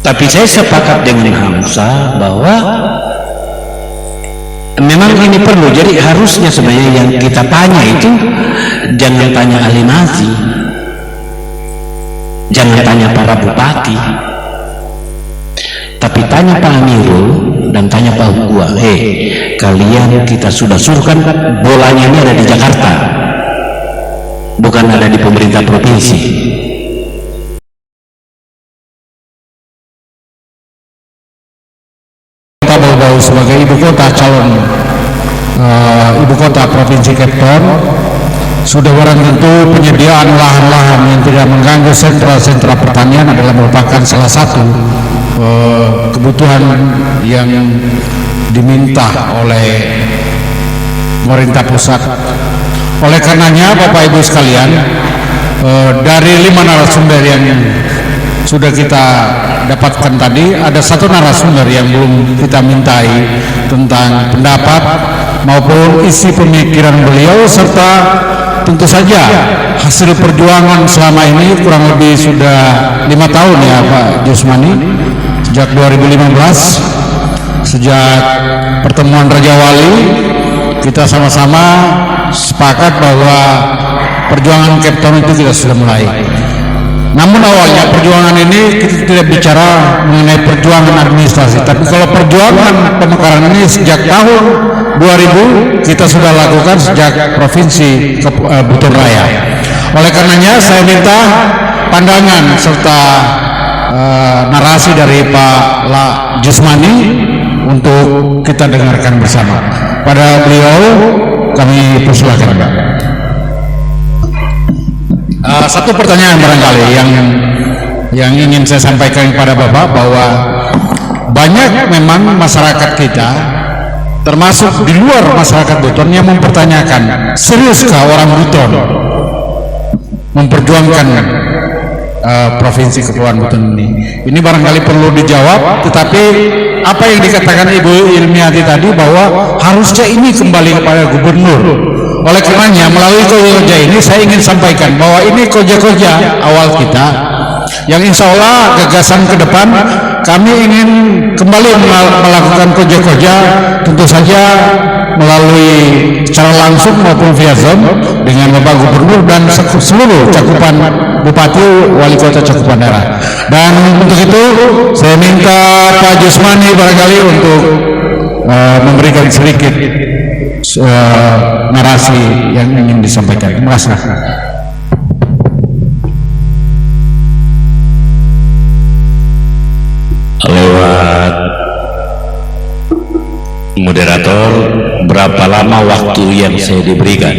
Tapi saya sepakat dengan Hamzah bahwa memang ini perlu. Jadi harusnya sebenarnya yang kita tanya itu jangan tanya ahli nazi, jangan tanya para bupati, tapi tanya Pak Amirul dan tanya Pak Hukwa. Kalian kita sudah suruh kan, bolanya ini ada di Jakarta, bukan ada di pemerintah provinsi. Bau sebagai ibu kota, calon ibu kota provinsi Cape Town, sudah barang tentu penyediaan lahan-lahan yang tidak mengganggu sentra-sentra pertanian adalah merupakan salah satu kebutuhan yang diminta oleh pemerintah pusat. Oleh karenanya Bapak Ibu sekalian, dari 5 narasumber yang sudah kita dapatkan tadi, ada satu narasumber yang belum kita mintai tentang pendapat maupun isi pemikiran beliau, serta tentu saja hasil perjuangan selama ini kurang lebih sudah 5 tahun ya Pak Jusmani, sejak 2015, sejak pertemuan Raja Wali, kita sama-sama sepakat bahwa perjuangan Cape Town itu kita sudah mulai. Namun awalnya perjuangan ini kita tidak bicara mengenai perjuangan administrasi, tapi kalau perjuangan pemekaran ini sejak tahun 2000 kita sudah lakukan sejak provinsi Buton Raya. Oleh karenanya saya minta pandangan serta narasi dari Pak Jusmani untuk kita dengarkan bersama. Pada beliau kami persilakan, Pak. Satu pertanyaan barangkali yang ingin saya sampaikan kepada Bapak, bahwa banyak memang masyarakat kita, termasuk di luar masyarakat Buton, yang mempertanyakan, seriuskah orang Buton memperjuangkan Provinsi Kepulauan Buton ini? Ini barangkali perlu dijawab, tetapi apa yang dikatakan Ibu Ilmiati tadi, bahwa harusnya ini kembali kepada gubernur. Oleh karenanya melalui koja ini saya ingin sampaikan bahwa ini koja-koja awal kita, yang insya Allah gagasan ke depan kami ingin kembali melakukan koja-koja, tentu saja melalui secara langsung maupun via Zoom dengan Bapak Gubernur dan seluruh cakupan Bupati, Wali Kota cakupan daerah. Dan untuk itu saya minta Pak Jusmani barangkali untuk memberikan sedikit narasi yang ingin disampaikan. Terima kasih. Lewat moderator, berapa lama waktu yang saya diberikan?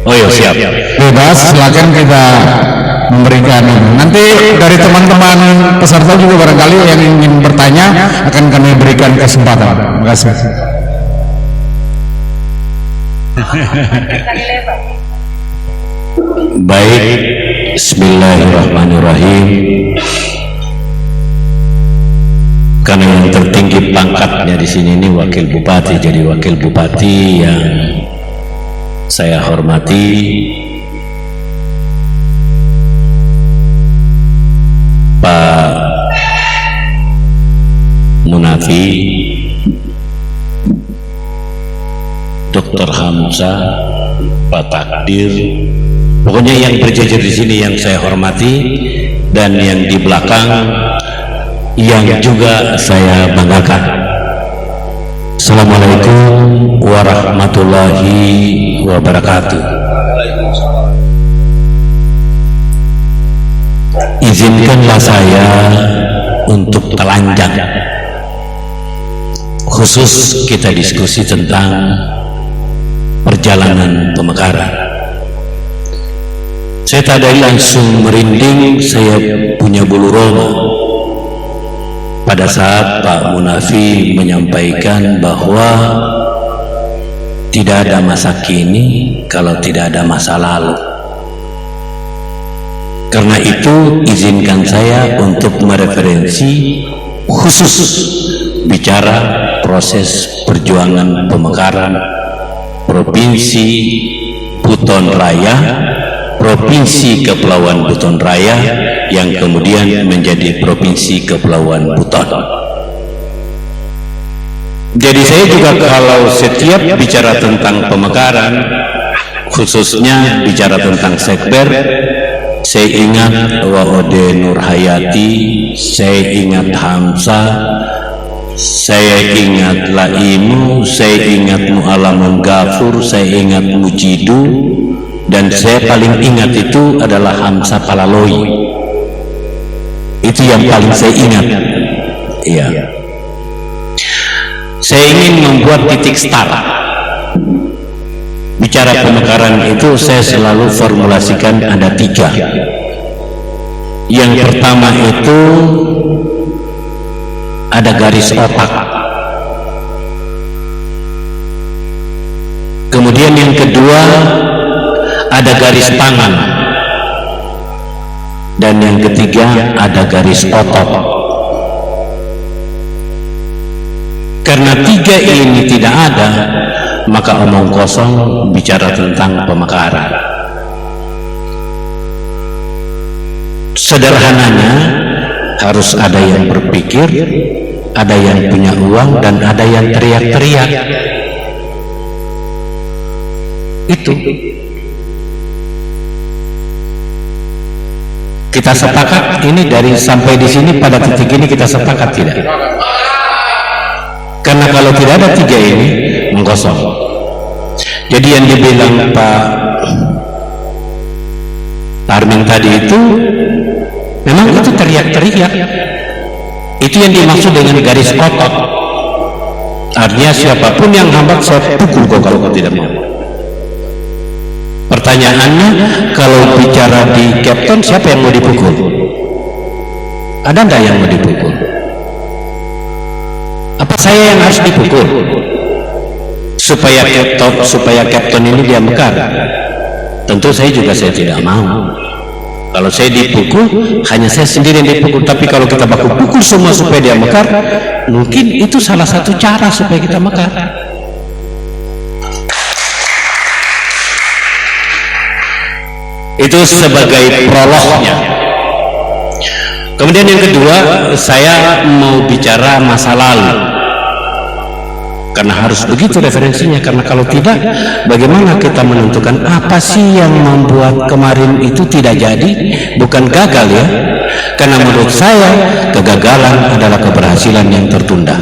Oh ya, siap. Bebas, silakan kita memberikan. Nanti dari teman-teman peserta juga barangkali yang ingin bertanya akan kami berikan kesempatan. Terima kasih. Baik, Bismillahirrahmanirrahim. Karena yang tertinggi pangkatnya di sini ini wakil bupati, jadi wakil bupati yang saya hormati, Pak Munafi, Dr. Hamzah, Pak Takdir, pokoknya yang berjejer di sini yang saya hormati, dan yang di belakang yang juga saya banggakan. Assalamualaikum warahmatullahi wabarakatuh. Izinkanlah saya untuk telanjang, khusus kita diskusi tentang perjalanan pemekaran. Saya tadi langsung merinding, saya punya bulu roma pada saat Pak Munafi menyampaikan bahwa tidak ada masa kini kalau tidak ada masa lalu. Karena itu izinkan saya untuk mereferensi khusus bicara proses perjuangan pemekaran Provinsi Buton Raya, Provinsi Kepulauan Buton Raya yang kemudian menjadi Provinsi Kepulauan Buton. Jadi saya juga kalau setiap bicara tentang pemekaran, khususnya bicara tentang sekber, saya ingat Waode Nurhayati, saya ingat Hamzah, saya ingat Laimu, saya ingat Mu'alamun Ghafur, saya ingat Mujidu, dan saya paling ingat itu adalah Hamzah Palaloi. Itu yang paling saya ingat. Iya. Saya ingin membuat titik start. Bicara pemekaran itu saya selalu formulasikan ada 3. Yang pertama itu ada garis otak. Kemudian yang kedua ada garis tangan. Dan yang ketiga ada garis otot. Karena 3 ini tidak ada, maka omong kosong bicara tentang pemekaran. Sederhananya harus ada yang berpikir, ada yang punya uang, dan ada yang teriak-teriak. Itu kita sepakat. Ini dari sampai di sini pada titik ini kita sepakat tidak? Karena kalau tidak ada 3 ini mengkosong. Jadi yang dibilang Pak Armin tadi itu memang itu teriak-teriak. Itu yang dimaksud dengan garis otot. Artinya siapapun yang hambat saya pukul kok kalau tidak mau. Pertanyaannya, kalau bicara di Captain siapa yang mau dipukul? Ada enggak yang mau dipukul? Apa saya yang harus dipukul supaya Captain ini dia mekar? Tentu saya tidak mau. Kalau saya dipukul, hanya saya sendiri yang dipukul. Tapi kalau kita baku pukul semua supaya dia mekar, mungkin itu salah satu cara supaya kita mekar. Itu sebagai prolognya. Kemudian yang kedua, saya mau bicara masa lalu. Karena harus begitu referensinya. Karena kalau tidak, bagaimana kita menentukan apa sih yang membuat kemarin itu tidak jadi? Bukan gagal ya. Karena menurut saya, kegagalan adalah keberhasilan yang tertunda.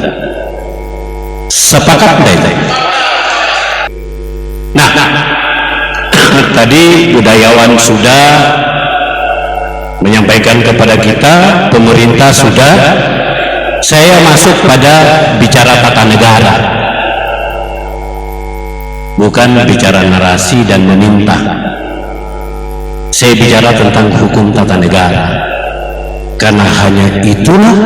Sepakat tidak? Nah, tadi budayawan sudah menyampaikan kepada kita, pemerintah sudah. Saya masuk pada bicara tata negara, bukan bicara narasi dan meminta. Saya bicara tentang hukum tata negara, karena hanya itulah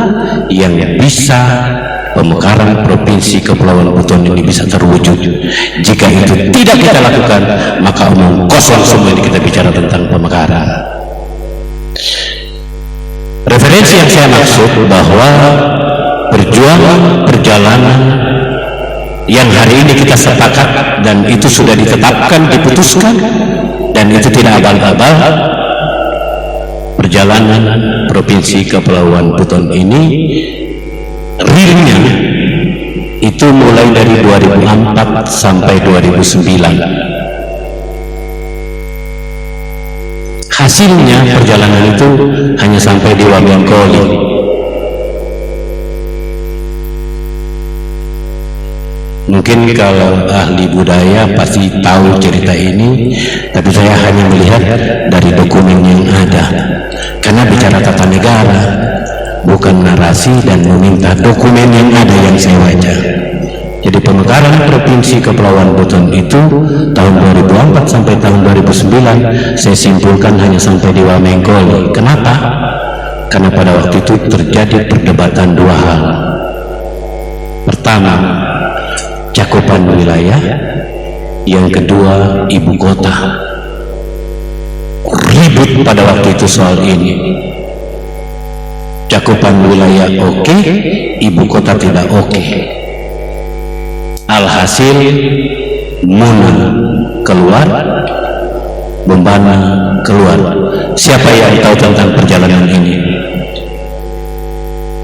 yang bisa pemekaran Provinsi Kepulauan Buton ini bisa terwujud. Jika itu tidak kita lakukan, maka omong kosong semua ini kita bicara tentang pemekaran. Referensi yang saya maksud bahwa perjalanan yang hari ini kita sepakat dan itu sudah ditetapkan, diputuskan, dan itu tidak abal-abal. Perjalanan Provinsi Kepulauan Buton ini realnya itu mulai dari 2004 sampai 2009. Hasilnya perjalanan itu hanya sampai di Wamengkoli. Mungkin kalau ahli budaya pasti tahu cerita ini, tapi saya hanya melihat dari dokumen yang ada. Karena bicara tata negara, bukan narasi dan meminta, dokumen yang ada yang saya baca. Jadi pemekaran Provinsi Kepulauan Buton itu tahun 2004 sampai tahun 2009 saya simpulkan hanya sampai di Wamengkoli. Kenapa? Karena pada waktu itu terjadi perdebatan 2 hal. Pertama, cakupan wilayah. Yang kedua, ibu kota. Ribut pada waktu itu soal ini. Cakupan wilayah oke, ibu kota tidak oke. Alhasil Muna keluar, Bombana keluar. Siapa yang tahu tentang perjalanan ini?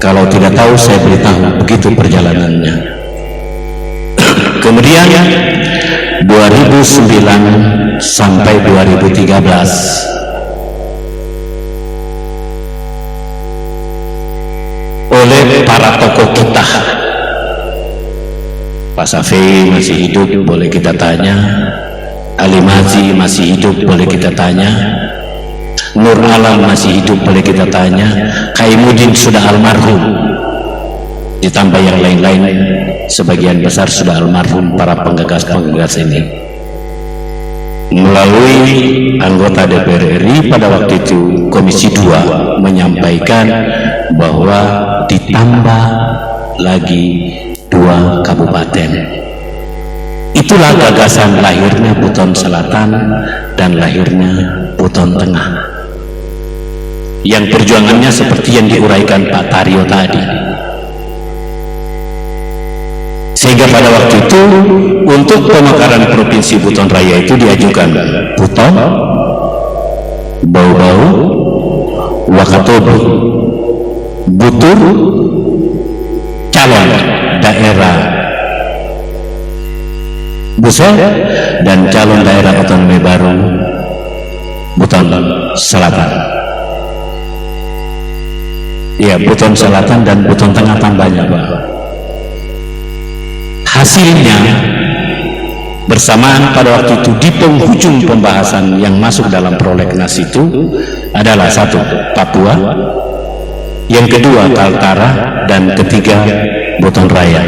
Kalau tidak tahu, saya beritahu, begitu perjalanannya. Kemudian 2009 sampai 2013 oleh para tokoh kita, Pak Safei masih hidup, boleh kita tanya. Ali Mazi masih hidup, boleh kita tanya. Nur Alam masih hidup, boleh kita tanya. Kaimuddin sudah almarhum, ditambah yang lain-lain, sebagian besar sudah almarhum para penggagas-penggagas ini. Melalui anggota DPR RI pada waktu itu, Komisi 2 menyampaikan bahwa ditambah lagi 2 kabupaten. Itulah gagasan lahirnya Buton Selatan dan lahirnya Buton Tengah, yang perjuangannya seperti yang diuraikan Pak Taryo tadi. Sehingga pada waktu itu untuk pemekaran Provinsi Buton Raya itu diajukan Buton, Bau-Bau, Wakatobi, Butur, calon daerah Busol, dan calon daerah otonomi baru Buton Selatan. Ya, Buton Selatan dan Buton Tengah tambahnya, Pak. Hasilnya bersamaan pada waktu itu di penghujung pembahasan yang masuk dalam prolegnas itu adalah 1 Papua, yang kedua Kaltara, dan ketiga Buton Raya.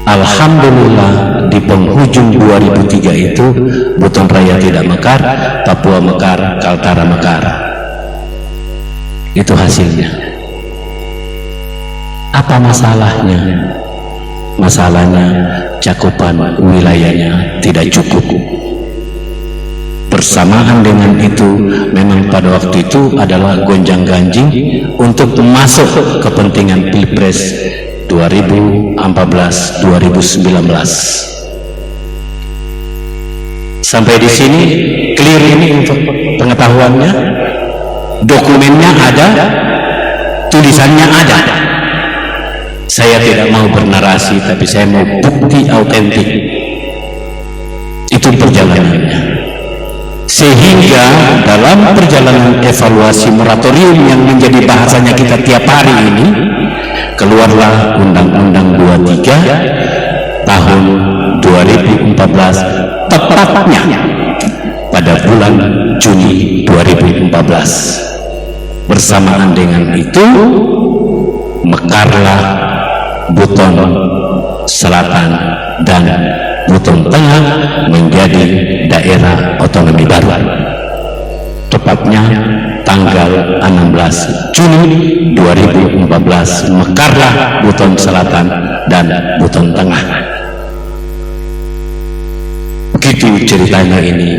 Alhamdulillah di penghujung 2003 itu Buton Raya tidak mekar, Papua mekar, Kaltara mekar. Itu hasilnya. Apa masalahnya? Masalahnya cakupan wilayahnya tidak cukup. Bersamaan dengan itu memang pada waktu itu adalah gonjang-ganjing untuk masuk kepentingan Pilpres 2014-2019. Sampai di sini clear ini untuk pengetahuannya. Dokumennya ada, tulisannya ada. Saya tidak mau bernarasi, tapi saya mau bukti autentik. Itu perjalanannya. Sehingga dalam perjalanan evaluasi moratorium yang menjadi bahasanya kita tiap hari ini, keluarlah Undang-Undang 23 tahun 2014, tepatnya pada bulan Juni 2014. Bersamaan dengan itu mekarlah Buton Selatan dan Buton Tengah menjadi daerah otonomi baru. Tepatnya tanggal 16 Juni 2014 mekarlah Buton Selatan dan Buton Tengah. Begitu ceritanya ini,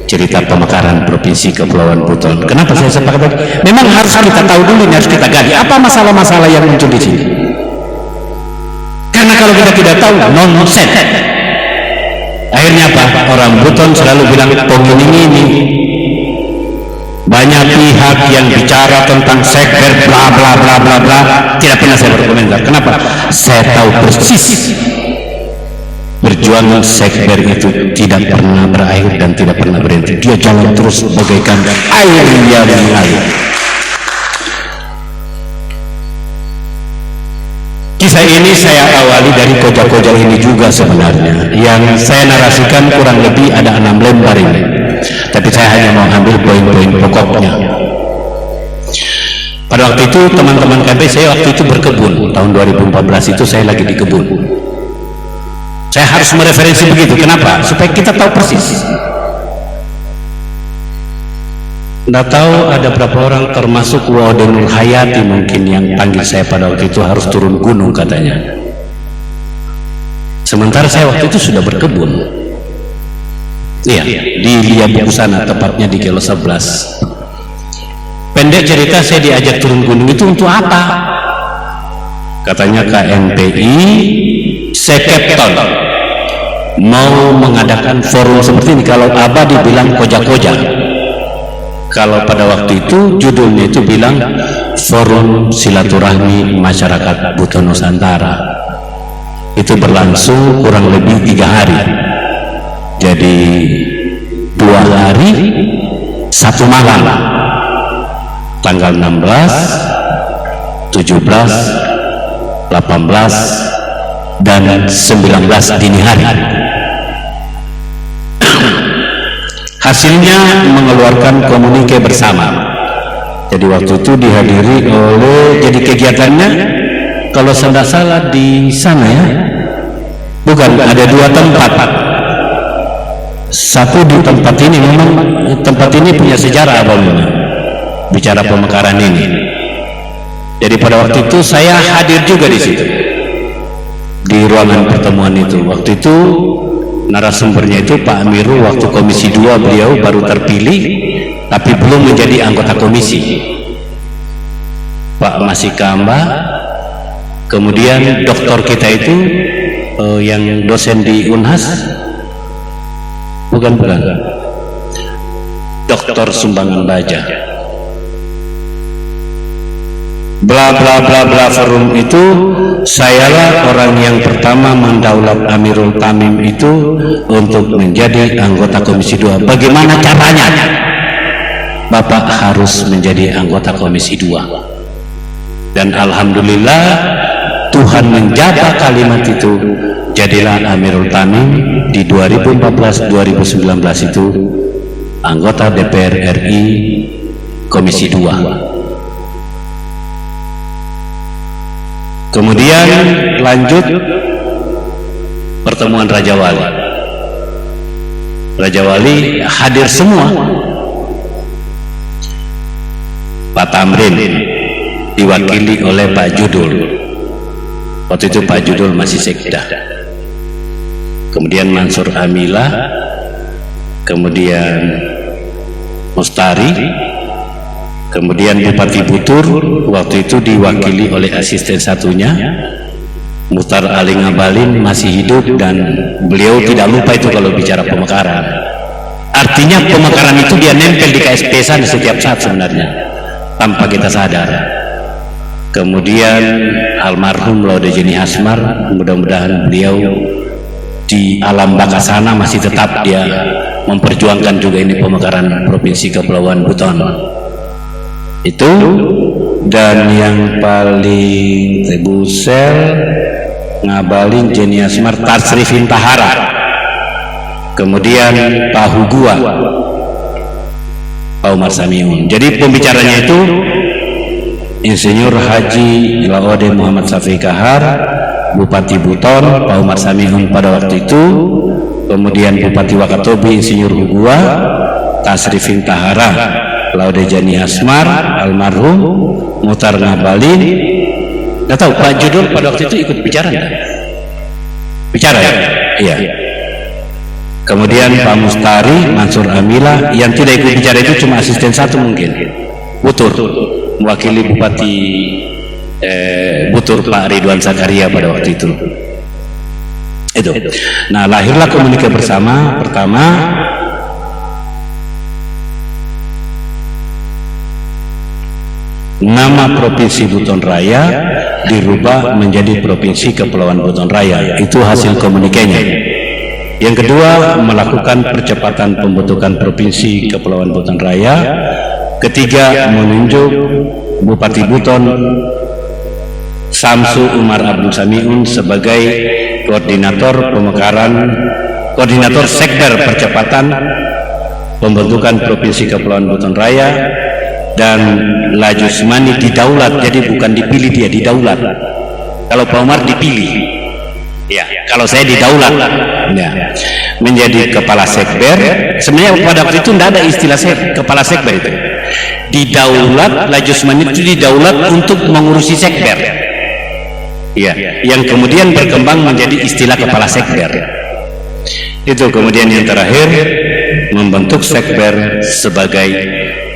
cerita pemekaran Provinsi Kepulauan Buton. Kenapa saya sepakat? Memang harus kita tahu dulu, harus kita gali apa masalah-masalah yang muncul di sini. Karena kalau kita tidak tahu, nonsense. Akhirnya apa? Orang Buton selalu bilang ini. Banyak pihak yang bicara tentang sekber bla bla bla bla bla, tidak pernah saya berkomentar. Kenapa? Saya tahu persis perjuangan sekber itu tidak pernah berakhir dan tidak pernah berhenti. Dia jalan terus bagaikan air yang mengalir. Kisah ini saya awali dari koja-koja ini juga sebenarnya. Yang saya narasikan kurang lebih ada 6 lembar ini, tapi saya hanya mau ambil poin-poin pokoknya. Pada waktu itu teman-teman KB saya waktu itu berkebun. Tahun 2014 itu saya lagi di kebun. Saya harus mereferensi begitu. Kenapa? Supaya kita tahu persis. Tidak tahu ada berapa orang, termasuk Wade Nur Hayati mungkin, yang panggil saya pada waktu itu harus turun gunung katanya. Sementara saya waktu itu sudah berkebun. Iya, di Liabuku sana, tepatnya di Kilo 11. Pendek cerita, saya diajak turun gunung itu untuk apa? Katanya KNPI Sekepton mau mengadakan forum seperti ini. Kalau Abah dibilang koja-koja, kalau pada waktu itu judulnya itu bilang Forum Silaturahmi Masyarakat Buton Nusantara. Itu berlangsung kurang lebih 3 hari, jadi 2 hari 1 malam, tanggal 16, 17, 18 dan 19 dini hari. Hasilnya mengeluarkan komunike bersama. Jadi waktu itu dihadiri oleh, jadi kegiatannya kalau saya tidak salah di sana ya, bukan, ada 2 tempat. Satu di tempat ini, memang tempat ini punya sejarah awalnya bicara pemekaran ini. Jadi pada waktu itu saya hadir juga di situ, di ruangan pertemuan itu. Waktu itu narasumbernya itu Pak Amirul, waktu Komisi 2 beliau baru terpilih tapi belum menjadi anggota komisi. Pak Masikamba, kemudian doktor kita itu yang dosen di Unhas, bukan, Doktor Sumbangan Baja, bla bla bla bla. Forum itu sayalah orang yang pertama mendaulat Amirul Tamim itu untuk menjadi anggota Komisi 2. Bagaimana caranya? Bapak harus menjadi anggota Komisi 2. Dan alhamdulillah Tuhan menjaga kalimat itu, jadilah Amirul Tamim di 2014-2019 itu anggota DPR RI Komisi 2. Kemudian lanjut pertemuan Raja Wali. Raja Wali hadir semua. Pak Tamrin diwakili oleh Pak Judul. Waktu itu Pak Judul masih sekda. Kemudian Mansur Amila, kemudian Mustari, kemudian Bupati Butur waktu itu diwakili oleh asisten satunya Muhtar Ali Ngabalin, masih hidup dan beliau tidak lupa itu kalau bicara pemekaran. Artinya pemekaran itu dia nempel di KSP-san setiap saat sebenarnya tanpa kita sadar. Kemudian almarhum Laude Jeni Asmar, mudah-mudahan beliau di alam baka sana masih tetap dia memperjuangkan juga ini pemekaran Provinsi Kepulauan Buton itu. Dan yang paling Tebusel Ngabalin Jeni Asmar, Tasrifin Tahara, kemudian Pak Hugua, Pak Umar Samiun. Jadi pembicaranya itu Insinyur Haji Laude Muhammad Safi Kahar, Bupati Buton Pak Umar Samiun pada waktu itu, kemudian Bupati Wakatobi Insinyur Hugua, Tasrifin Tahara, Laude Jeni Asmar almarhum, Muhtar Ngabalin. Nggak tahu Pak Judul pada waktu itu ikut bicara nggak? Bicara ya? Iya. Kemudian Pak Mustari, Mansur Amila. Yang tidak ikut bicara itu cuma asisten satu mungkin, Butur, mewakili Bupati Butur Pak Ridwan Zakaria pada waktu itu. Itu. Nah, lahirlah komunike bersama pertama. Nama Provinsi Buton Raya dirubah menjadi Provinsi Kepulauan Buton Raya. Itu hasil komunikenya. Yang kedua, melakukan percepatan pembentukan Provinsi Kepulauan Buton Raya. Ketiga, menunjuk Bupati Buton Samsu Umar Abdul Samiun sebagai koordinator pemekaran, koordinator sekber percepatan pembentukan Provinsi Kepulauan Buton Raya. Dan Lajusmani didaulat, jadi bukan dipilih, dia didaulat. Kalau Pak Umar dipilih, ya. Kalau saya didaulat, ya. Menjadi kepala sekber. Sebenarnya pada waktu itu tidak ada istilah kepala sekber itu. Didaulat, Lajusmani itu didaulat untuk mengurusi sekber. Ya, yang kemudian berkembang menjadi istilah kepala sekber. Itu kemudian yang terakhir membentuk sekber sebagai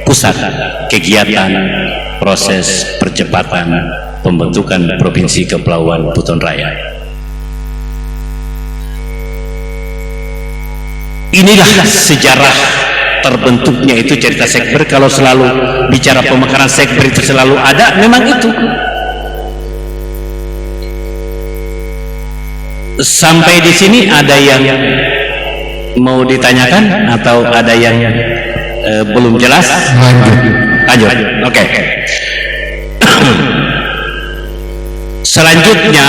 pusat kegiatan proses percepatan pembentukan Provinsi Kepulauan Buton Raya. inilah sejarah terbentuknya itu cerita sekber. Kalau selalu bicara pemekaran sekber itu selalu ada, memang itu. Sampai di sini ada yang mau ditanyakan atau ada yang belum jelas? Lanjut. Oke. Selanjutnya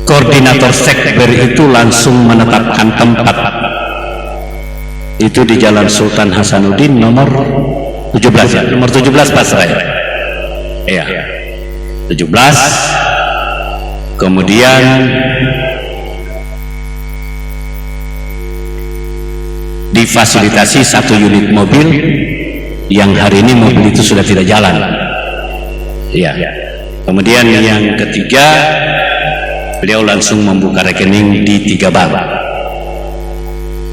koordinator sekber itu langsung menetapkan tempat. Itu di Jalan Sultan Hasanuddin nomor 17 ya, nomor 17 Pasraya. Iya. 17. Kemudian difasilitasi 1 unit mobil yang hari ini mobil itu sudah tidak jalan. Iya. Kemudian yang ketiga, beliau langsung membuka rekening di 3 bank.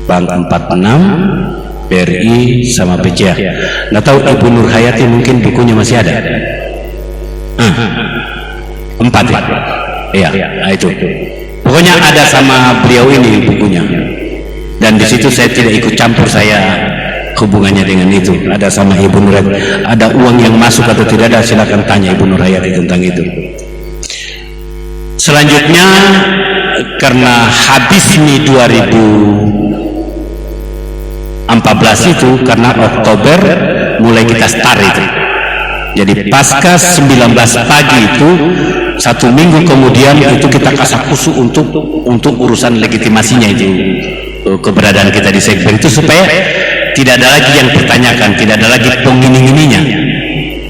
Bank 46, BRI sama BCA. Nggak tahu Ibu Nur Hayati mungkin bukunya masih ada. 4 ya. Iya, nah itu. Pokoknya ada sama beliau ini bukunya. Dan di situ saya tidak ikut campur, saya hubungannya dengan itu. Ada sama Ibu Nur Hayati. Ada uang yang masuk atau tidak ada, silakan tanya Ibu Nur Hayati tentang itu. Selanjutnya, karena habis nih 2014 itu, karena Oktober mulai kita start itu. Jadi pasca 19 pagi itu, 1 minggu kemudian itu kita kasak kusuk untuk urusan legitimasinya itu, keberadaan kita di sekber itu, supaya tidak ada lagi yang pertanyakan, tidak ada lagi pengini-ngininya.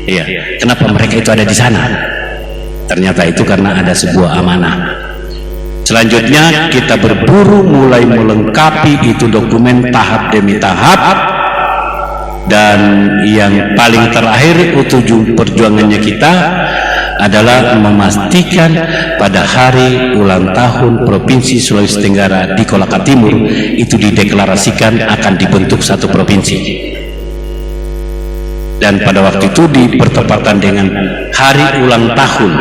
Iya, kenapa mereka itu ada di sana? Ternyata itu karena ada sebuah amanah. Selanjutnya kita berburu mulai melengkapi itu dokumen tahap demi tahap. Dan yang paling terakhir tujuan perjuangannya kita adalah memastikan pada hari ulang tahun Provinsi Sulawesi Tenggara di Kolaka Timur itu dideklarasikan akan dibentuk 1 provinsi. Dan pada waktu itu bertepatan dengan hari ulang tahun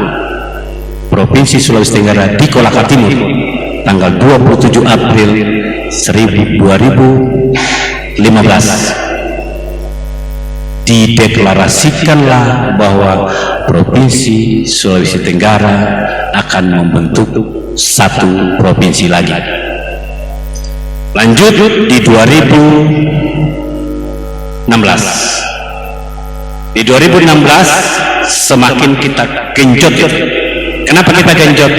Provinsi Sulawesi Tenggara di Kolaka Timur, tanggal 27 April 2015, dideklarasikanlah bahwa Provinsi Sulawesi Tenggara akan membentuk 1 provinsi lagi. Lanjut di 2016. Di 2016 semakin kita genjot. Kenapa kita genjot?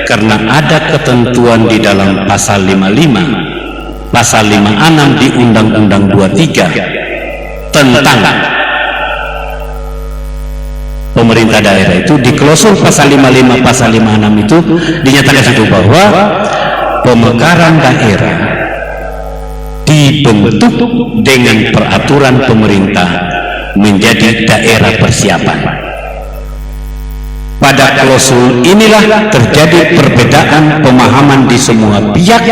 Karena ada ketentuan di dalam pasal 55, pasal 56 di Undang-Undang 23 tentang pemerintah daerah itu. Di klausul pasal 55, pasal 56 itu dinyatakan itu bahwa pemekaran daerah dibentuk dengan peraturan pemerintah menjadi daerah persiapan. Pada klausul inilah terjadi perbedaan pemahaman di semua pihak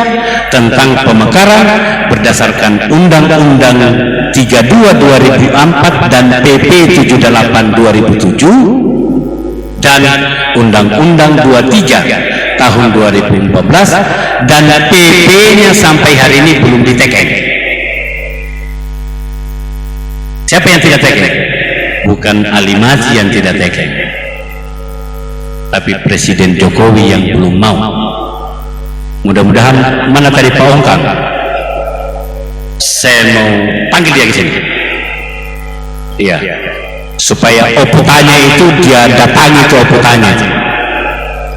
tentang pemekaran berdasarkan Undang-Undang 32 2004 dan PP 78 2007 dan Undang-Undang 23 tahun 2014, dan PP-nya sampai hari ini belum diteken. Siapa yang tidak teken? Bukan Alimazi yang tidak teken, tapi Presiden Jokowi yang belum mau. Mudah-mudahan, mana tadi Pak Ongkang? Saya mau panggil dia ke sini. Iya, supaya oputannya itu dia datangi ke oputannya.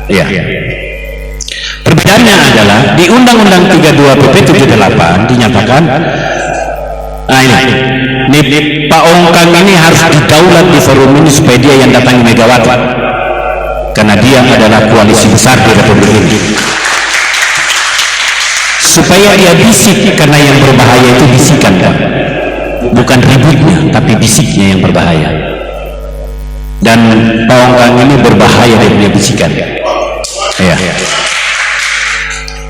Iya. Perbedaannya adalah di Undang-Undang 32 PP 78 dinyatakan, nah ini Pak Ongkang ini harus didaulat di forum ini supaya dia yang datangi Megawati, karena dia adalah koalisi besar di Republik ini. Supaya dia bisik, karena yang berbahaya itu bisikan, Pak. Bukan ributnya, tapi bisiknya yang berbahaya. Dan Pak Ongkang ini berbahaya dari punya bisikan. Ya.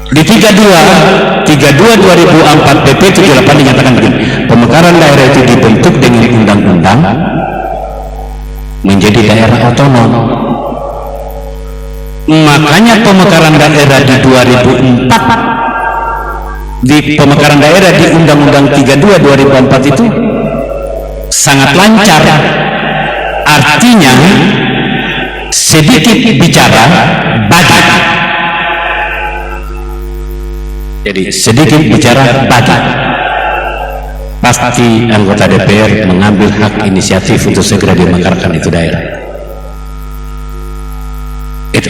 Di 32 2004 PP 78 dinyatakan begini, pemekaran daerah itu dibentuk dengan undang-undang menjadi daerah otonom. Makanya pemekaran daerah di 2004, di pemekaran daerah di Undang-Undang 32 2004 itu sangat lancar. Artinya sedikit bicara bagi. Jadi sedikit bicara bagi. Pasti anggota DPR mengambil hak inisiatif untuk segera dimekarkan itu daerah. Itu.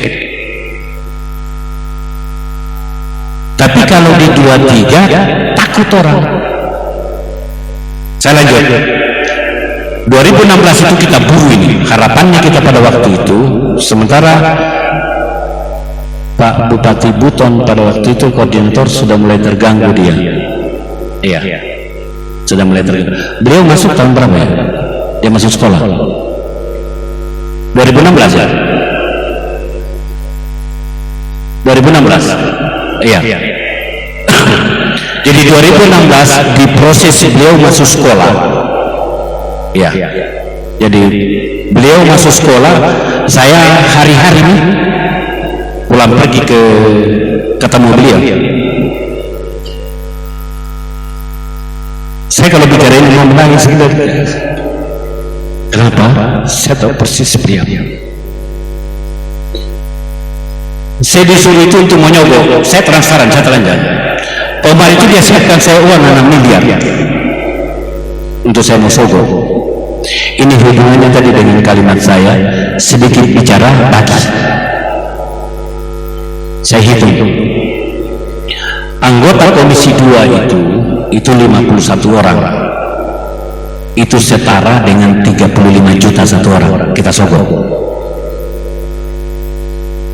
Tapi kalau di 23 takut orang. Saya lanjut. 2016 itu kita buru ini. Harapannya kita pada waktu itu, sementara Pak Bupati Buton pada waktu itu koordinator sudah mulai terganggu dia. Iya. Sudah mulai terganggu. Beliau masuk tahun berapa ya? Dia masuk sekolah. 2016 ya? 2016. Iya. Jadi 2016 di proses beliau masuk sekolah. Ya. Jadi beliau masuk sekolah, saya hari-hari ini pulang pergi ke ketemu beliau. Saya kalau bicara ini mau menangis gitu. Kenapa? Saya tahu persis beliau. Saya disuruh itu untuk mau nyogok. Saya transparan, saya telanjang. Omar itu dia siapkan saya uang 6 miliar untuk saya mau sogok. Ini hubungannya tadi dengan kalimat saya, sedikit bicara bagi. Saya hitung anggota komisi 2 itu 51 orang, itu setara dengan 35 juta satu orang kita sogok.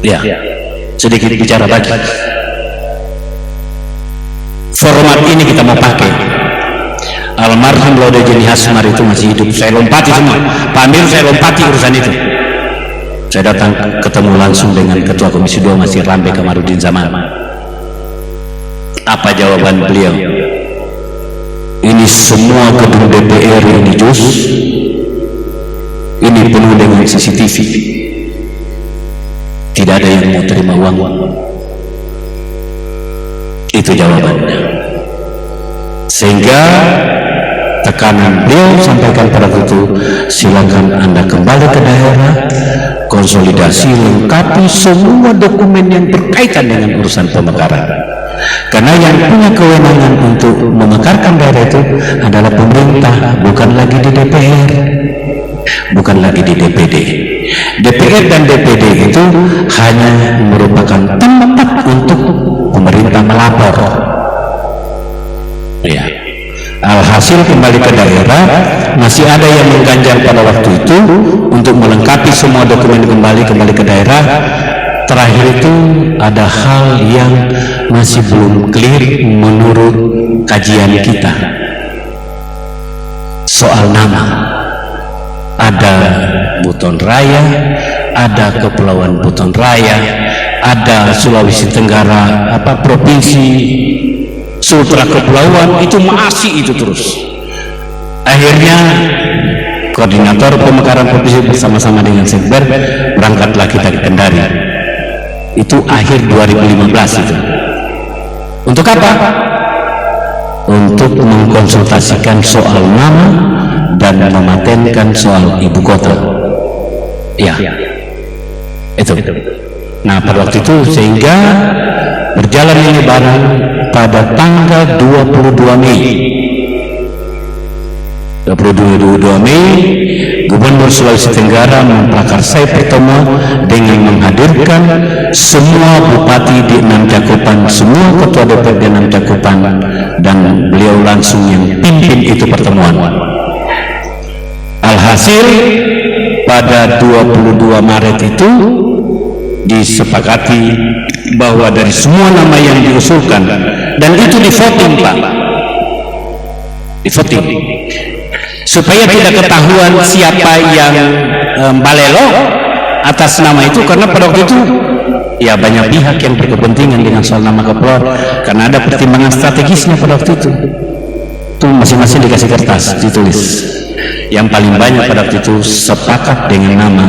Ya, sedikit bicara bagi. Format ini kita mau pakai. Almarhum Laude Jeni Hasmar itu masih hidup, saya lompati semua. Pak Amir saya lompati urusan itu. Saya datang ketemu langsung dengan Ketua Komisi 2 masih Rambe Kamarudin Zaman. Apa jawaban beliau? Ini semua gedung DPR ini jus, ini penuh dengan CCTV, tidak ada yang mau terima uang. Itu jawabannya. Sehingga tekanan beliau sampaikan pada itu, silakan Anda kembali ke daerah, konsolidasi, lengkapi semua dokumen yang berkaitan dengan urusan pemekaran. Karena yang punya kewenangan untuk memekarkan daerah itu adalah pemerintah, bukan lagi di DPR, bukan lagi di DPD. DPR dan DPD itu hanya merupakan tempat untuk pemerintah melapor. Ya. Alhasil kembali ke daerah, masih ada yang mengganjal pada waktu itu untuk melengkapi semua dokumen kembali ke daerah. Terakhir itu ada hal yang masih belum clear menurut kajian kita soal nama. Ada Buton Raya, ada Kepulauan Buton Raya, ada Sulawesi Tenggara, provinsi Sultra Kepulauan, itu masih itu terus. Akhirnya koordinator pemekaran provinsi bersama-sama dengan Sekber berangkatlah kita ke Kendari. Itu akhir 2015 itu. Untuk apa? Untuk mengkonsultasikan soal nama dan mematenkan soal ibu kota. Ya, itu. Nah pada waktu itu sehingga berjalan ini barang pada tanggal 22 Mei. 22 Mei, Gubernur Sulawesi Tenggara memprakarsai pertemuan dengan menghadirkan semua bupati di 6 cakupan, semua ketua DPRD 6 cakupan, dan beliau langsung yang pimpin itu pertemuan. Alhasil pada 22 Maret itu disepakati bahwa dari semua nama yang diusulkan, dan itu di voting Pak, di voting, supaya tidak ketahuan siapa yang balelo atas nama itu, karena pada waktu itu ya banyak pihak yang berkepentingan dengan soal nama kepulauan, karena ada pertimbangan strategisnya pada waktu itu. Itu masing-masing dikasih kertas ditulis. Yang paling banyak pada waktu itu sepakat dengan nama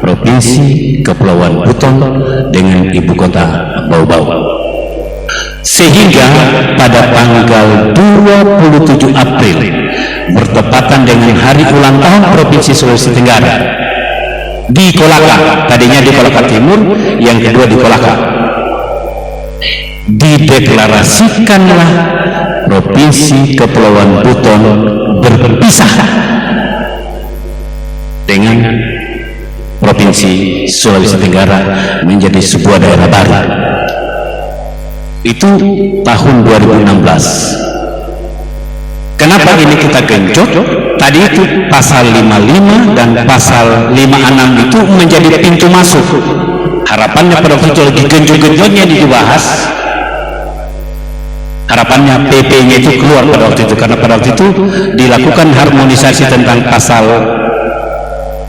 Provinsi Kepulauan Buton dengan ibu kota Bau-Bau. Sehingga pada tanggal 27 April bertepatan dengan hari ulang tahun Provinsi Sulawesi Tenggara di Kolaka, tadinya di Kolaka Timur, yang kedua di Kolaka, dideklarasikanlah Provinsi Kepulauan Buton berpisah dengan Provinsi Sulawesi Tenggara menjadi sebuah daerah baru. Itu tahun 2016. Kenapa ini kita genjot? Tadi itu pasal 55 dan pasal 56 itu menjadi pintu masuk. Harapannya pada waktu itu lagi genjot-genjotnya dibahas. Harapannya PP-nya itu keluar pada waktu itu, karena pada waktu itu dilakukan harmonisasi tentang pasal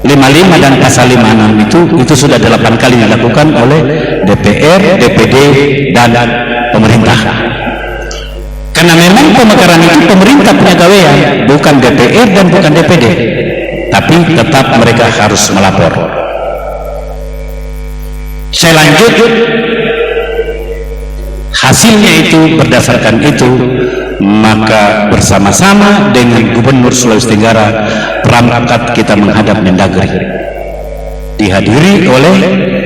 55 dan pasal 56 itu sudah 8 kali dilakukan oleh DPR, DPD dan pemerintah. Karena memang pemekaran itu pemerintah punya gawean, bukan DPR dan bukan DPD, tapi tetap mereka harus melapor. Saya lanjut, hasilnya itu berdasarkan itu, maka bersama-sama dengan Gubernur Sulawesi Tenggara berangkat kita menghadap Mendagri, dihadiri oleh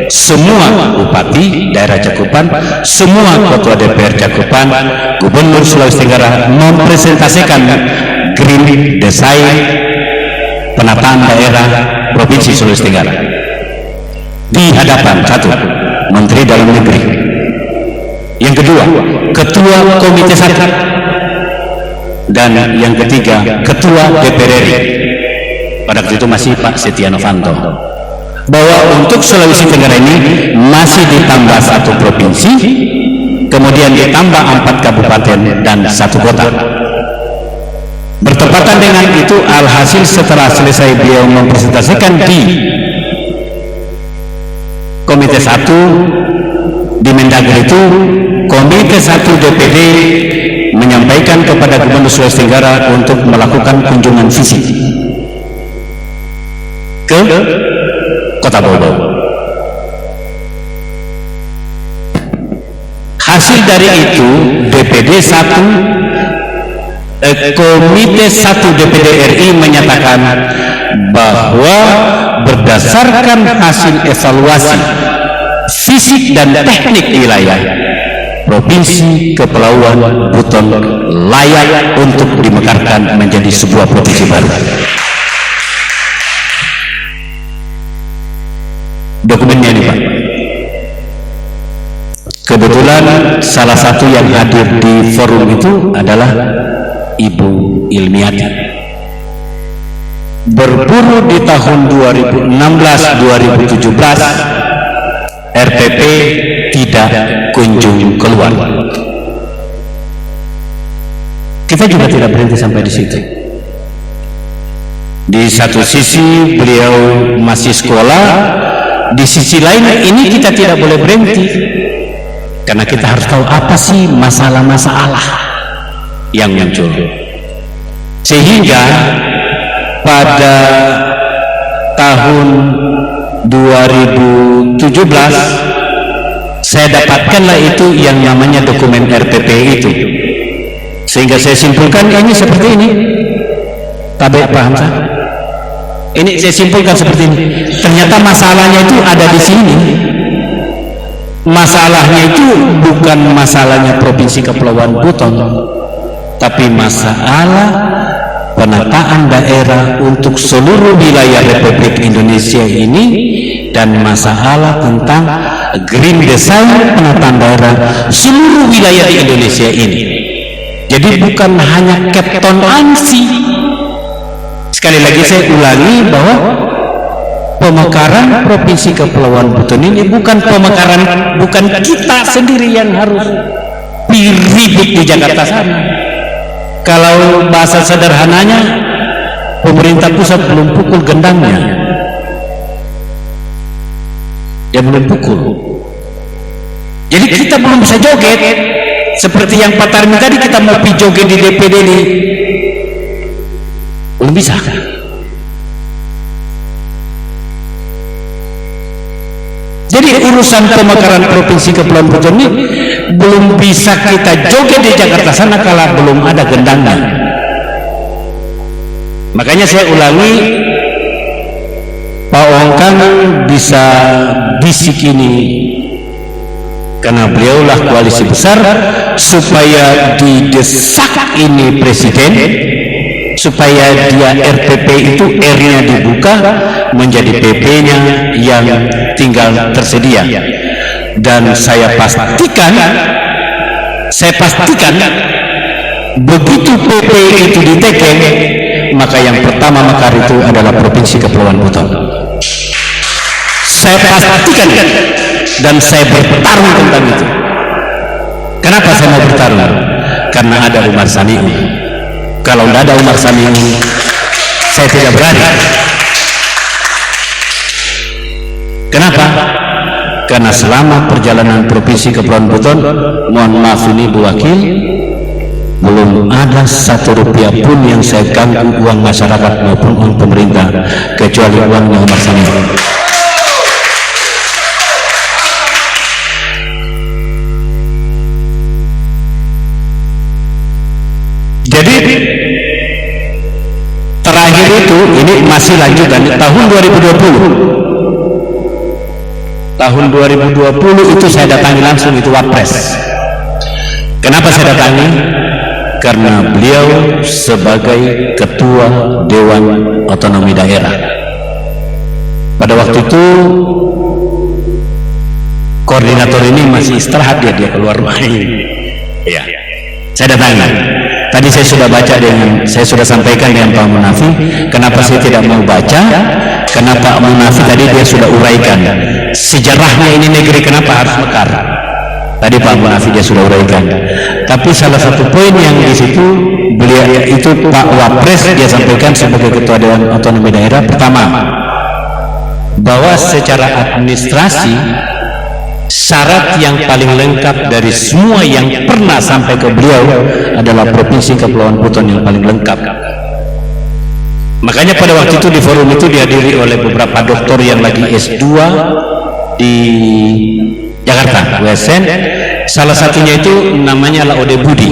semua bupati daerah cakupan, semua ketua DPR cakupan. Gubernur Sulawesi Tenggara mempresentasikan Green Design penataan daerah Provinsi Sulawesi Tenggara di hadapan satu Menteri Dalam Negeri, yang kedua Ketua Komite 1, dan yang ketiga Ketua DPR RI. Pada waktu itu masih Pak Setia Novanto. Bahwa untuk Sulawesi Tenggara ini masih ditambah 1 provinsi, kemudian ditambah 4 kabupaten dan 1 kota. Bertepatan dengan itu, alhasil setelah selesai beliau mempresentasikan di Komite 1 di Mendagri itu, Komite 1 DPD menyampaikan kepada Gubernur Sulawesi Tenggara untuk melakukan kunjungan fisik ke Kota Bau-Bau. Hasil dari itu, DPD 1 Komite 1 DPD RI menyatakan bahwa berdasarkan hasil evaluasi fisik dan teknik wilayah, Provinsi Kepulauan Buton layak untuk dimekarkan menjadi sebuah provinsi baru. Dokumennya ini Pak. Kebetulan salah satu yang hadir di forum itu adalah Ibu Ilmiati. Berburu di tahun 2016-2017, RPP tidak kunjung keluar. Kita juga tidak berhenti sampai di situ. Di satu sisi beliau masih sekolah, di sisi lain ini kita tidak boleh berhenti, karena kita harus tahu apa sih masalah-masalah yang muncul. Sehingga pada tahun 2017 saya dapatkanlah itu yang namanya dokumen RPP itu, sehingga saya simpulkan ini seperti ini. Tabek paham sah? Ini saya simpulkan seperti ini. Ternyata masalahnya itu ada di sini. Masalahnya itu bukan masalahnya Provinsi Kepulauan Buton, tapi masalah penataan daerah untuk seluruh wilayah Republik Indonesia ini, dan masalah tentang Green Design penataan daerah seluruh wilayah di Indonesia ini. Jadi bukan hanya Kepton Ansi. Sekali lagi saya ulangi bahwa pemekaran Provinsi Kepulauan Buton ini bukan pemekaran, bukan kita sendiri yang harus ribut di Jakarta sana. Kalau bahasa sederhananya, pemerintah pusat belum pukul gendangnya, dia belum pukul. Jadi kita belum bisa joget seperti yang Pak Tarmi tadi, kita mau pi joget di DPD ini belum bisa. Jadi urusan pemekaran Provinsi Kepulauan Buton ini belum bisa kita joget di Jakarta sana kalau belum ada gendangnya. Makanya saya ulangi, Pak Ongkang bisa bisik ini karena beliaulah koalisi besar, supaya didesak ini presiden, supaya dia RPP itu R-nya dibuka menjadi PP-nya yang tinggal tersedia. Dan saya pastikan begitu PP itu diteken, maka yang pertama mekar itu adalah Provinsi Kepulauan Buton. Saya pastikan dan saya bertarung tentang itu. Kenapa saya mau bertarung? Karena ada Umar Saniu. Kalau tidak ada Umar Saniu, saya tidak berani. Kenapa? Karena selama perjalanan Provinsi Kepulauan Buton, mohon maaf ini Bu Wakil, belum ada Rp1 pun yang saya ganggu uang masyarakat maupun uang pemerintah, kecuali uangnya Umar Saniu. Jadi terakhir itu, ini masih lanjutan tahun 2020. Tahun 2020 itu saya datangi langsung itu Wapres. Kenapa saya datangi? Karena beliau sebagai Ketua Dewan Otonomi Daerah. Pada waktu itu koordinator ini masih istirahat, dia keluar main. Ya, saya datangi. Tadi saya sudah sampaikan dengan Pak Munafi. Kenapa saya tidak mau baca? Karena Pak Munafi tadi dia sudah uraikan sejarahnya ini negeri kenapa harus mekar. Tadi Pak Munafi dia sudah uraikan. Tapi salah satu poin yang di situ beliau itu Pak Wapres dia sampaikan sebagai Ketua Dewan Otonomi Daerah, pertama bahwa secara administrasi syarat yang paling lengkap dari semua yang pernah sampai ke beliau adalah Provinsi Kepulauan Buton yang paling lengkap. Makanya pada waktu itu di forum itu dihadiri oleh beberapa doktor yang lagi S2 di Jakarta, USN. Salah satunya itu namanya Laude Budi.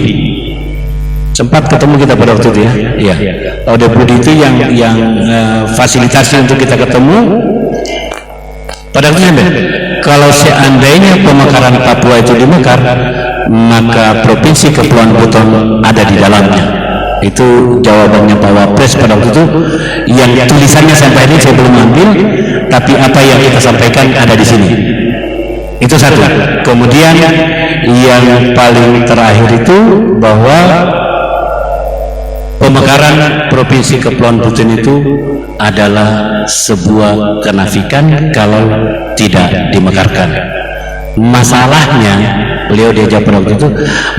Sempat ketemu kita pada waktu itu ya. Iya. Laude Budi itu yang fasilitasi untuk kita ketemu. Pada waktu itu kalau seandainya pemekaran Papua itu dimekar, maka Provinsi Kepulauan Buton ada di dalamnya. Itu jawabannya Pak Wapres pada waktu itu, yang tulisannya sampai ini saya belum ambil, tapi apa yang kita sampaikan ada di sini. Itu satu. Kemudian yang paling terakhir itu bahwa pemekaran Provinsi Kepulauan Buton itu adalah sebuah kenafikan kalau tidak dimekarkan. Masalahnya, beliau diajak pada waktu itu,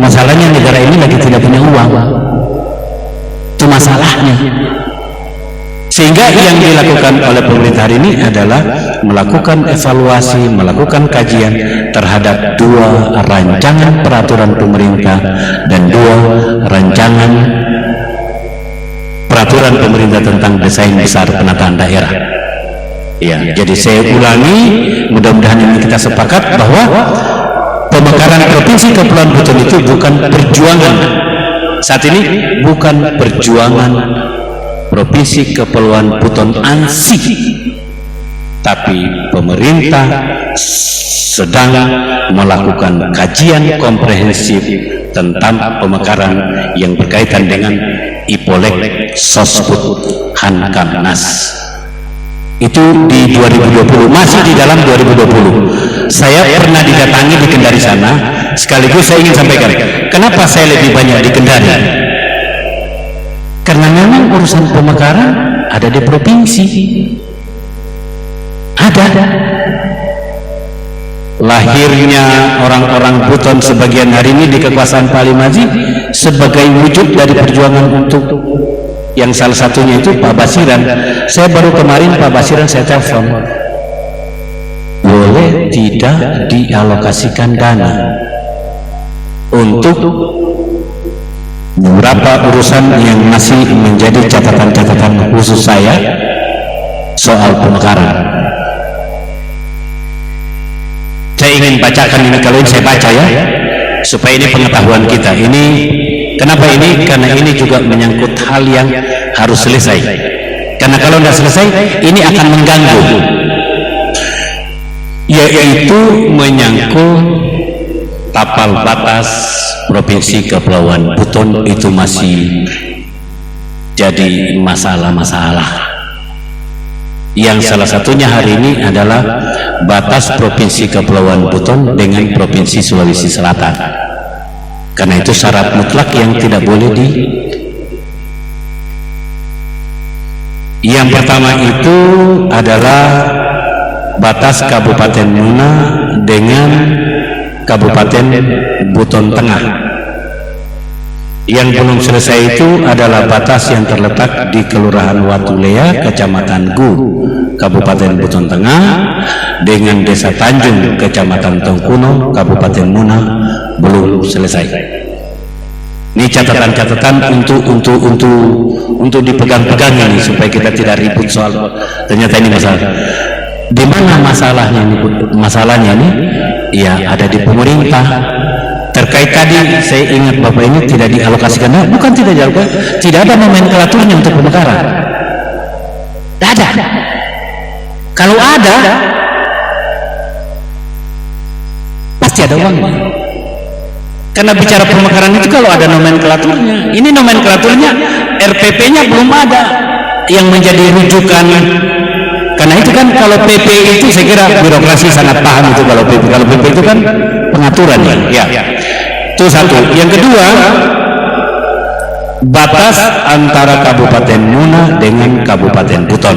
masalahnya negara ini lagi tidak punya uang. Itu masalahnya. Sehingga yang dilakukan oleh pemerintah hari ini adalah melakukan evaluasi, melakukan kajian terhadap 2 rancangan peraturan pemerintah dan 2 rancangan peraturan pemerintah tentang desain besar penataan daerah. Ya, jadi saya ulangi, mudah-mudahan ini kita sepakat bahwa pemekaran Provinsi Kepulauan Buton itu bukan perjuangan. Saat ini bukan perjuangan Provinsi Kepulauan Buton ansih, tapi pemerintah sedang melakukan kajian komprehensif tentang pemekaran yang berkaitan dengan Ipolek Sosbud Hankamnas. Itu di 2020, masih di dalam 2020. Saya pernah didatangi di Kendari sana. Sekaligus saya ingin sampaikan, kenapa saya lebih banyak di Kendari? Karena memang urusan pemekaran ada di provinsi. Ada. Lahirnya orang-orang Buton sebagian hari ini di kekuasaan Pak Ali Mazi sebagai wujud dari perjuangan untuk yang salah satunya itu Pak Basiran. Saya baru kemarin Pak Basiran saya telepon, boleh tidak dialokasikan dana untuk beberapa urusan yang masih menjadi catatan-catatan khusus saya soal pemekaran. ingin bacakan ini, kalau ini saya baca ya, supaya ini pengetahuan kita. Ini kenapa ini? Karena ini juga menyangkut hal yang harus selesai. Karena kalau tidak selesai, ini akan mengganggu. Yaitu menyangkut tapal batas Provinsi Kepulauan Buton itu masih jadi masalah-masalah. Yang salah satunya hari ini adalah batas Provinsi Kepulauan Buton dengan Provinsi Sulawesi Selatan. Karena itu syarat mutlak yang tidak boleh Yang pertama itu adalah batas Kabupaten Muna dengan Kabupaten Buton Tengah. Yang belum selesai itu adalah batas yang terletak di Kelurahan Watulea, Kecamatan Gu, Kabupaten Buton Tengah, dengan Desa Tanjung, Kecamatan Tongkuno, Kabupaten Muna, belum selesai. Ini catatan-catatan untuk dipegang-pegang ini supaya kita tidak ribut soal ternyata ini masalah. Di mana masalahnya ini? Masalahnya ini ya ada di pemerintah. Terkait tadi saya ingat Bapak ini tidak dialokasikan, bukan tidak dialokasikan, tidak ada nomenklaturnya untuk pemekaran. Tidak ada. Kalau ada, pasti ada uangnya. Karena bicara pemekaran itu kalau ada nomenklaturnya, ini nomenklaturnya RPP-nya belum ada yang menjadi rujukan. Karena itu kan kalau PP itu saya kira birokrasi sangat paham itu kalau PP. Kalau PP itu kan pengaturan ya. Itu satu. Yang kedua, batas antara Kabupaten Muna dengan Kabupaten Buton.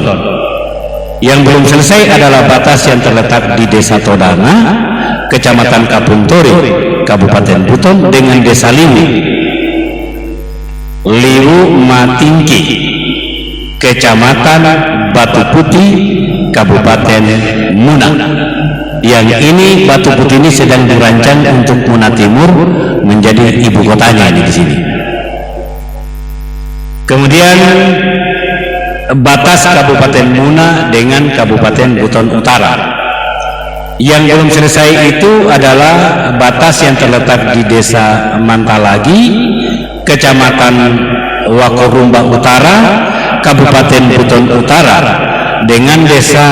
Yang belum selesai adalah batas yang terletak di Desa Todana, Kecamatan Kapuntori, Kabupaten Buton dengan Desa Liwu Matingki, Kecamatan Batu Putih, Kabupaten Muna. Yang ini Batu Putih ini sedang dirancang untuk Muna Timur menjadi ibu kotanya ini di sini. Kemudian batas Kabupaten Muna dengan Kabupaten Buton Utara. Yang belum selesai itu adalah batas yang terletak di Desa Mantalagi, Kecamatan Wakorumba Utara, Kabupaten Buton Utara dengan Desa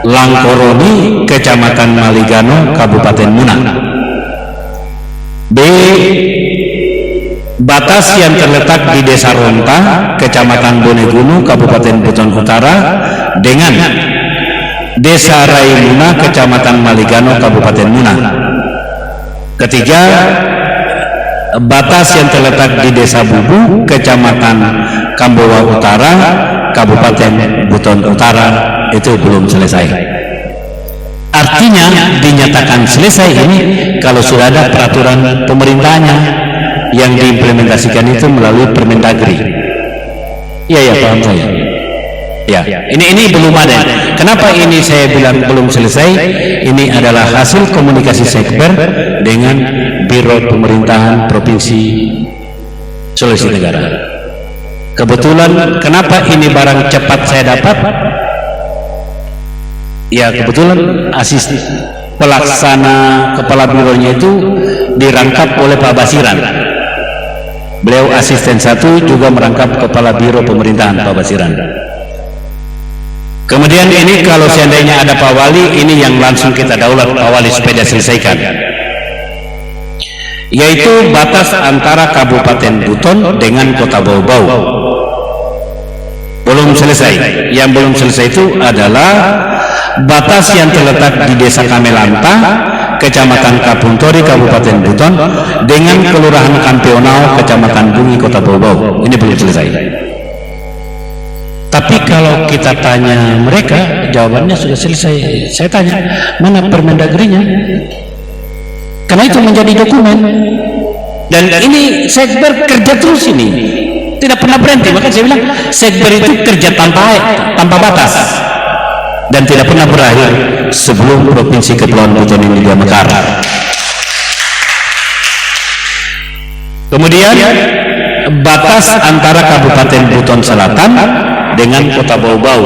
Langkoroni, Kecamatan Maligano, Kabupaten Muna. B. Batas yang terletak di Desa Ronta, Kecamatan Bonegunu, Kabupaten Buton Utara dengan Desa Raimuna, Kecamatan Maligano, Kabupaten Muna. Ketiga, batas yang terletak di Desa Bubu, Kecamatan Kambowa Utara, Kabupaten Buton Utara, itu belum selesai. Artinya dinyatakan selesai ini kalau sudah ada peraturan pemerintahnya yang diimplementasikan itu melalui Permendagri. Iya paham saya. Ya, ini belum ada. Kenapa ini saya bilang belum selesai? Ini adalah hasil komunikasi Sekber dengan Biro Pemerintahan Provinsi Sulawesi Tenggara. Kebetulan kenapa ini barang cepat saya dapat? Ya kebetulan asisten pelaksana kepala bironya itu dirangkap oleh Pak Basiran. Beliau asisten 1 juga merangkap kepala biro pemerintahan Pak Basiran. Kemudian ini kalau seandainya ada Pak Wali, ini yang langsung kita daulat Pak Wali supaya selesaikan, yaitu batas antara Kabupaten Buton dengan Kota Bau-Bau. Belum selesai. Yang belum selesai itu adalah batas yang terletak di Desa Kamelanta, Kecamatan Kapuntori, Kabupaten Buton dengan Kelurahan Kampionau, Kecamatan Bungi, Kota Bau-Bau. Ini belum selesai. Tapi kalau kita tanya mereka, jawabannya sudah selesai. Saya tanya, mana Permendagrinya? Karena itu menjadi dokumen. Dan ini Sekber kerja terus ini, tidak pernah berhenti. Maka saya bilang Sekber itu kerja tanpa batas dan tidak pernah berakhir sebelum Provinsi Kepulauan Buton ini dia mekar. Kemudian batas antara Kabupaten Buton Selatan dengan Kota Bau-Bau.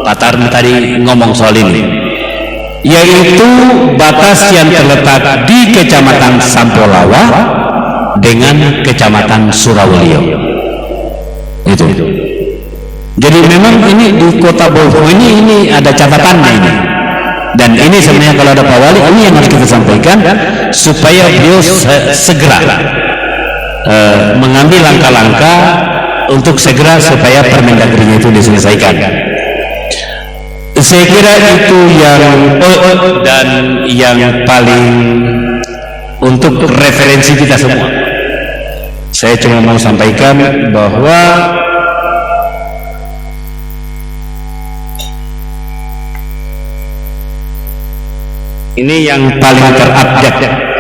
Pak Tarni tadi ngomong soal ini. yaitu batas yang terletak di Kecamatan Sampolawa dengan Kecamatan Surawalio. Itu. Jadi memang ini di Kota Bolpo ini ada catatannya ini. Dan ini sebenarnya kalau ada Pak Wali, ini yang harus kita sampaikan supaya beliau segera mengambil langkah-langkah untuk segera supaya Permendagrinya itu diselesaikan. Saya kira itu yang dan yang paling untuk referensi kita semua. Saya cuma mau sampaikan bahwa ini yang paling terupdate.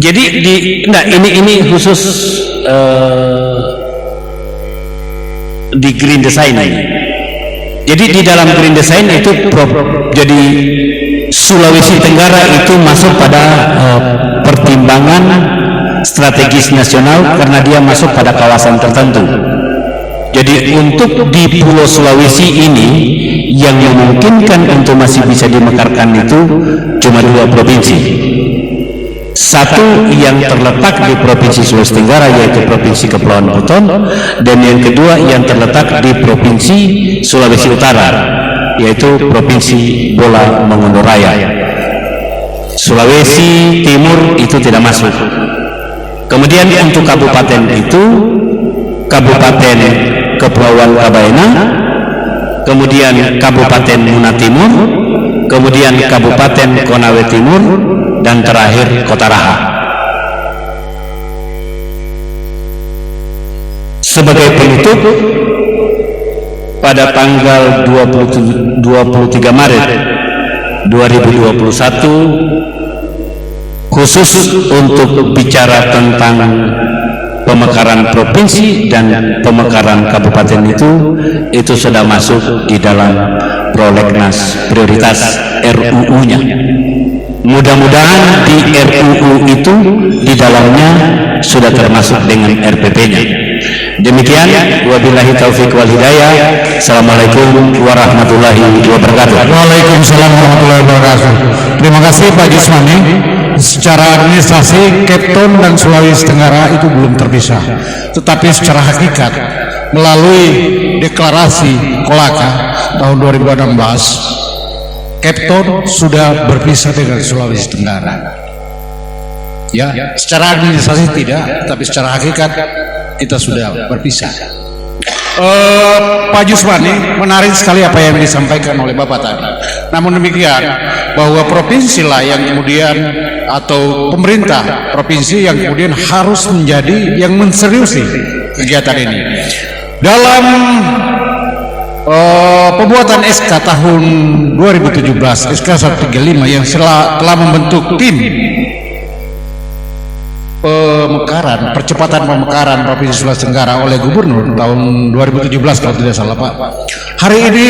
Jadi ini khusus di Green Design ini. Jadi di dalam Green Design itu jadi Sulawesi Tenggara itu masuk pada pertimbangan strategis nasional karena dia masuk pada kawasan tertentu. Jadi untuk di Pulau Sulawesi ini yang memungkinkan untuk masih bisa dimekarkan itu cuma 2 provinsi. Satu yang terletak di Provinsi Sulawesi Tenggara yaitu Provinsi Kepulauan Buton, dan yang kedua yang terletak di Provinsi Sulawesi Utara yaitu Provinsi Bola Mongondo Raya. Sulawesi Timur itu tidak masuk. Kemudian untuk kabupaten itu Kabupaten Kepulauan Kabaena, kemudian Kabupaten Muna Timur, kemudian Kabupaten Konawe Timur, dan terakhir Kota Raha. Sebagai penutup, pada tanggal 23 Maret 2021 khusus untuk bicara tentang pemekaran provinsi dan pemekaran kabupaten itu sudah masuk di dalam prolegnas prioritas RUU-nya. Mudah-mudahan di RUU itu di dalamnya sudah termasuk dengan RPP-nya. Demikian, wabillahi taufik wal hidayah. Assalamualaikum warahmatullahi wabarakatuh. Waalaikumsalam warahmatullahi wabarakatuh. Terima kasih Pak Jusmani. Secara administrasi Kepton dan Sulawesi Tenggara itu belum terpisah, tetapi secara hakikat melalui deklarasi Kolaka tahun 2016 Kepton sudah berpisah dengan Sulawesi Tenggara. Ya, secara administrasi tidak, tapi secara hakikat kita sudah berpisah. Pak Jusmani, menarik sekali apa yang disampaikan oleh Bapak tadi. Namun demikian, bahwa provinsi lah yang kemudian atau pemerintah provinsi yang kemudian harus menjadi yang menseriusi kegiatan ini. Dalam pembuatan SK tahun 2017, SK 135 yang telah membentuk tim pemekaran, percepatan pemekaran Provinsi Sulawesi Tenggara oleh Gubernur tahun 2017 kalau tidak salah Pak. Hari ini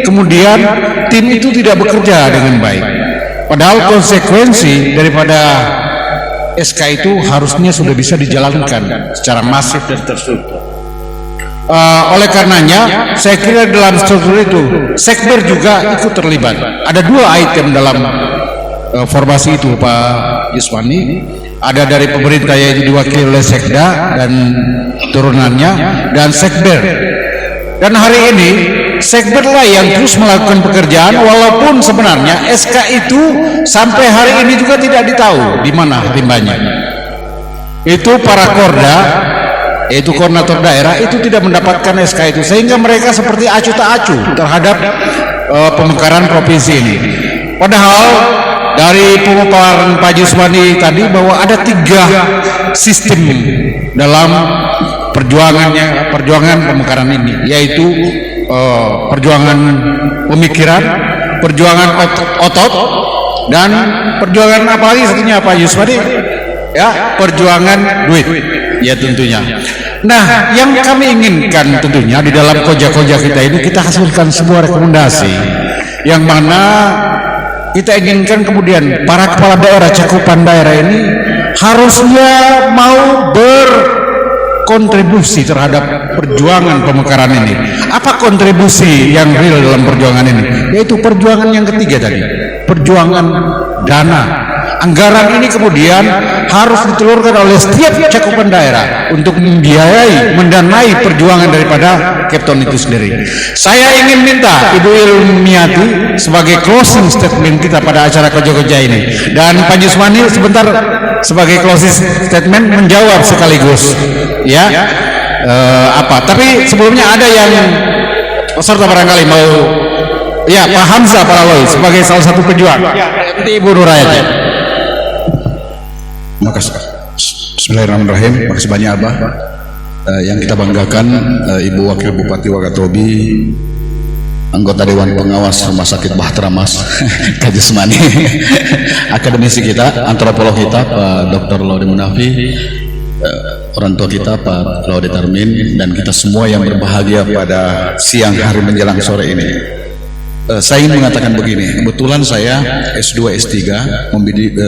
kemudian tim itu tidak bekerja dengan baik. Padahal konsekuensi daripada SK itu harusnya sudah bisa dijalankan secara masif dan terstruktur. Oleh karenanya saya kira dalam struktur itu Sekber juga ikut terlibat. Ada 2 item dalam formasi itu Pak Jusmani. Ada dari pemerintah yang diwakili oleh Sekda dan turunannya dan Sekber. Dan hari ini Sekber lah yang terus melakukan pekerjaan, walaupun sebenarnya SK itu sampai hari ini juga tidak ditahu di mana rimbanya. Itu para Korda, yaitu koordinator daerah itu tidak mendapatkan SK itu, sehingga mereka seperti acuh tak acuh terhadap pemekaran provinsi ini. Padahal dari pemaparan Pak Jusmani tadi bahwa ada 3 sistem dalam perjuangan pemekaran ini, yaitu perjuangan pemikiran, perjuangan otot, dan perjuangan apa lagi satunya Pak Jusmani? Ya, perjuangan duit. Ya tentunya. Nah, yang kami inginkan tentunya di dalam koja-koja kita ini kita hasilkan sebuah rekomendasi yang mana kita inginkan kemudian para kepala daerah, cakupan daerah ini harusnya mau berkontribusi terhadap perjuangan pemekaran ini. Apa kontribusi yang real dalam perjuangan ini? Yaitu perjuangan yang ketiga tadi, perjuangan dana. Anggaran ini kemudian harus ditelurkan oleh setiap cakupan daerah untuk membiayai, mendanai perjuangan daripada Kepton itu sendiri. Saya ingin minta Ibu Ilmiati sebagai closing statement kita pada acara kerja-kerja ini, dan Pak Jusmani sebentar sebagai closing statement menjawab sekaligus, ya. Tapi sebelumnya ada yang peserta barangkali mau, ya, Pak Hamzah Paraloi sebagai salah satu pejuang. Ibu Nuraya. Makasih. Bismillahirrahmanirrahim. Makasih banyak Abah. Yang kita banggakan Ibu Wakil Bupati Wakatobi, anggota Dewan Pengawas Rumah Sakit Bahtera Mas Kak Jusmani, akademisi kita, antropolog kita Pak Dr. Laude Munafi, orang tua kita Pak Laude Tarmin, dan kita semua yang berbahagia pada siang hari menjelang sore ini. Saya ingin mengatakan begini, kebetulan saya S2 S3 membidik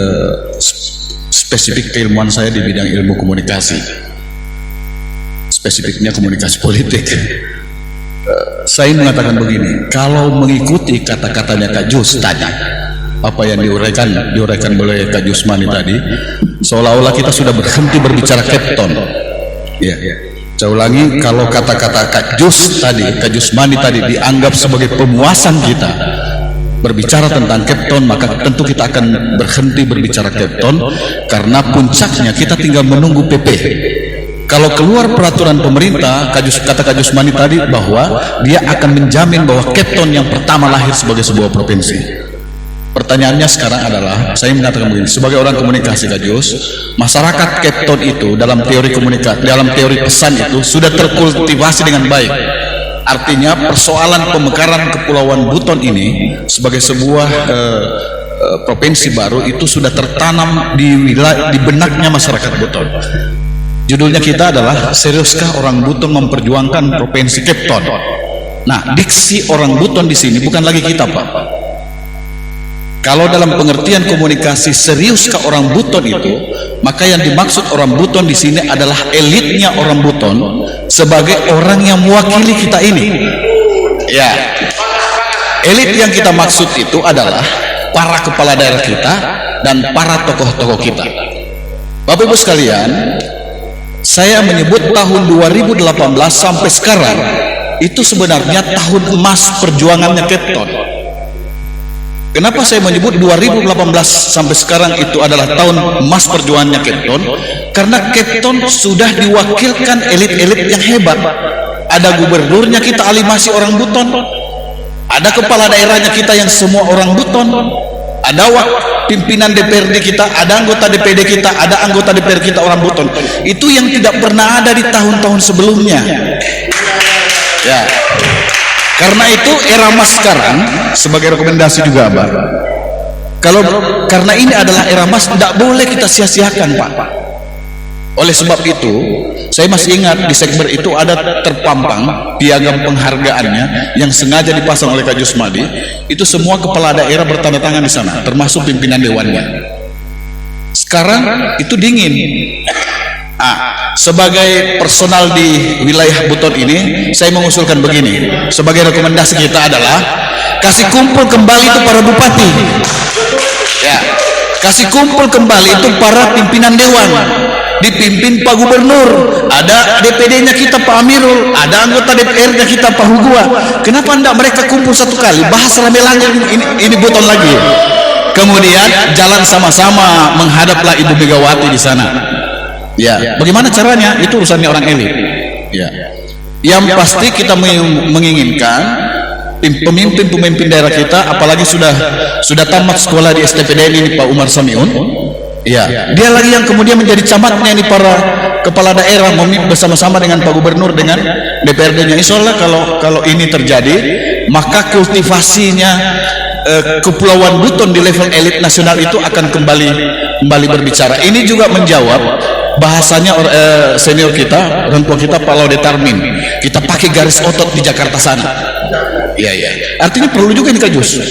spesifik keilmuan saya di bidang ilmu komunikasi, spesifiknya komunikasi politik. Saya mengatakan begini, kalau mengikuti kata-katanya Kak Jus tadi, apa yang diuraikan oleh Kak Jusmani tadi, seolah-olah kita sudah berhenti berbicara Kepton. Ya, saya ulangi, kalau kata-kata Kak Jus tadi, Kak Jusmani tadi dianggap sebagai pemuasan kita berbicara tentang Kepton, maka tentu kita akan berhenti berbicara Kepton, karena puncaknya kita tinggal menunggu PP. Kalau keluar peraturan pemerintah, kata Kak Jusmani tadi bahwa dia akan menjamin bahwa Kepton yang pertama lahir sebagai sebuah provinsi. Pertanyaannya sekarang adalah, saya mengatakan begini, sebagai orang komunikasi Kak Jus, masyarakat Kepton itu dalam teori komunikasi, dalam teori pesan itu sudah terkultivasi dengan baik. Artinya persoalan pemekaran Kepulauan Buton ini sebagai sebuah provinsi baru itu sudah tertanam di benaknya masyarakat Buton. Judulnya kita adalah, seriuskah orang Buton memperjuangkan provinsi Kepton? Nah, diksi orang Buton di sini bukan lagi kita, Pak. Kalau dalam pengertian komunikasi seriuskah orang Buton itu, maka yang dimaksud orang Buton di sini adalah elitnya orang Buton sebagai orang yang mewakili kita ini. Ya, elit yang kita maksud itu adalah para kepala daerah kita dan para tokoh-tokoh kita. Bapak Ibu sekalian, saya menyebut tahun 2018 sampai sekarang itu sebenarnya tahun emas perjuangannya Kepton. Kenapa saya menyebut 2018 sampai sekarang itu adalah tahun emas perjuangannya Kepton? Karena Kepton sudah diwakilkan elit-elit yang hebat. Ada gubernurnya kita Alimasi orang Buton, ada kepala daerahnya kita yang semua orang Buton, ada pimpinan DPRD kita, ada anggota DPD kita, ada anggota DPR kita orang Buton. Itu yang tidak pernah ada di tahun-tahun sebelumnya. Ya. Karena itu era emas sekarang, sebagai rekomendasi juga Abah, karena ini adalah era emas, tidak boleh kita sia-siakan Pak. Oleh sebab itu, saya masih ingat di segber itu ada terpampang piagam penghargaannya yang sengaja dipasang oleh Kak Jusmadi. Itu semua kepala daerah bertanda tangan di sana, termasuk pimpinan dewannya. Sekarang itu dingin. Sebagai personal di wilayah Buton ini, saya mengusulkan begini, sebagai rekomendasi kita adalah kasih kumpul kembali itu para bupati, ya, kasih kumpul kembali itu para pimpinan dewan, dipimpin Pak Gubernur, ada DPD-nya kita Pak Amirul, ada anggota DPR-nya kita Pak Hugua. Kenapa enggak mereka kumpul satu kali, bahas rame-rame ini Buton lagi, kemudian jalan sama-sama menghadaplah Ibu Megawati di sana. Ya, bagaimana caranya? Itu urusannya orang elit. Ya, yang pasti kita menginginkan pemimpin-pemimpin daerah kita, apalagi sudah tamat sekolah di STPDN ini Pak Umar Samiun. Ya, dia lagi yang kemudian menjadi camatnya ini para kepala daerah bersama-sama dengan Pak Gubernur dengan DPRD-nya. Insya Allah kalau ini terjadi, maka kultivasinya Kepulauan Buton di level elit nasional itu akan kembali berbicara. Ini juga menjawab bahasanya senior kita, orang tua kita Pak Laude Tarmin. Kita pakai garis otot di Jakarta sana. Ya. Artinya perlu juga ini Kak Jus.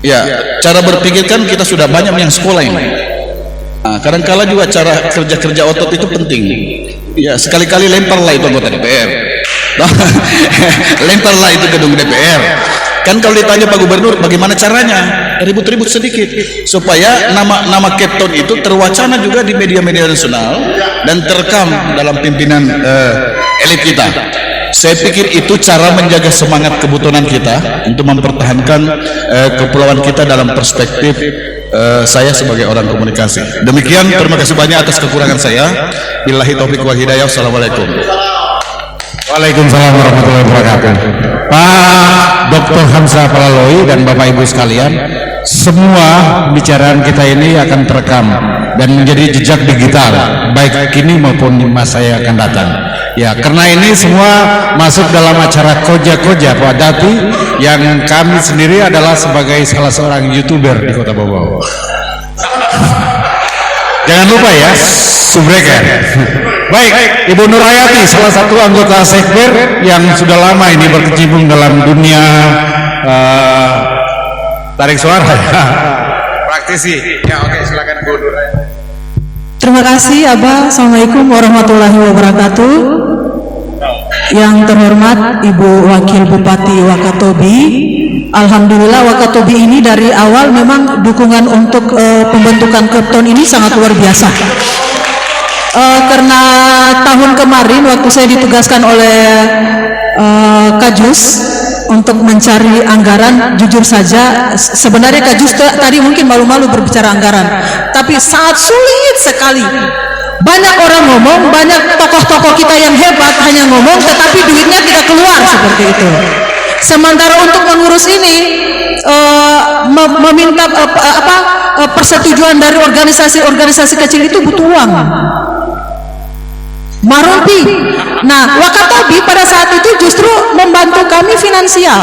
Ya, cara berpikir kan kita sudah banyak yang sekolah ini. Nah, kadang-kala juga cara kerja otot itu penting. Ya, sekali-kali lemparlah itu anggota DPR. Lemparlah itu gedung DPR. Kan kalau ditanya Pak Gubernur bagaimana caranya, ribut-ribut sedikit supaya nama Kepton itu terwacana juga di media-media nasional dan terekam dalam pimpinan elit kita. Saya pikir itu cara menjaga semangat kebutuhan kita untuk mempertahankan kepulauan kita dalam perspektif saya sebagai orang komunikasi. Demikian, terima kasih banyak atas kekurangan saya. Billahi taufiq wal hidayah. Assalamualaikum. Waalaikumsalam warahmatullahi wabarakatuh. Pak Dr. Hamzah Palaloi dan Bapak Ibu sekalian, semua bicaraan kita ini akan terekam dan menjadi jejak digital baik kini maupun masa yang akan datang. Ya, karena ini semua masuk dalam acara Koja Pak Dati yang kami sendiri adalah sebagai salah seorang YouTuber di Kota Bogor. Jangan lupa ya, subbreaker. Baik, Ibu Nurhayati, salah satu anggota Sekber yang sudah lama ini berkecimpung dalam dunia tarik suara. Praktisi. Ya, oke, silakan Ibu Nurhayati. Terima kasih Abah. Assalamualaikum warahmatullahi wabarakatuh. Yang terhormat Ibu Wakil Bupati Wakatobi, alhamdulillah Wakatobi ini dari awal memang dukungan untuk pembentukan Kepton ini sangat luar biasa. Karena tahun kemarin waktu saya ditugaskan oleh Kajus untuk mencari anggaran, jujur saja sebenarnya Kajus tadi mungkin malu-malu berbicara anggaran, tapi sangat sulit sekali. Banyak orang ngomong, banyak tokoh-tokoh kita yang hebat hanya ngomong, tetapi duitnya tidak keluar seperti itu. Sementara untuk mengurus ini meminta persetujuan dari organisasi kecil itu butuh uang. Marumpi. Nah, Wakatobi pada saat itu justru membantu kami finansial.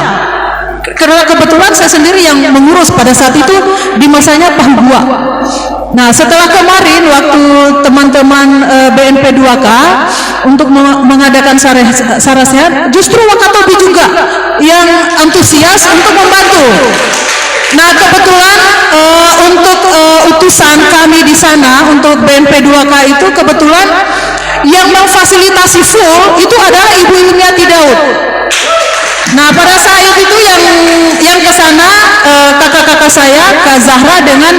Karena kebetulan saya sendiri yang mengurus pada saat itu di masanya Pak Hugua. Nah, setelah kemarin waktu teman-teman BNP 2K untuk mengadakan sarasehat, justru Wakatobi juga yang antusias untuk membantu. Nah, kebetulan untuk utusan kami di sana untuk BNP 2K itu kebetulan yang memfasilitasi full itu adalah Ibu Ilmiati Daud. Nah, pada saat itu yang ke sana kakak-kakak saya, Kak Zahra dengan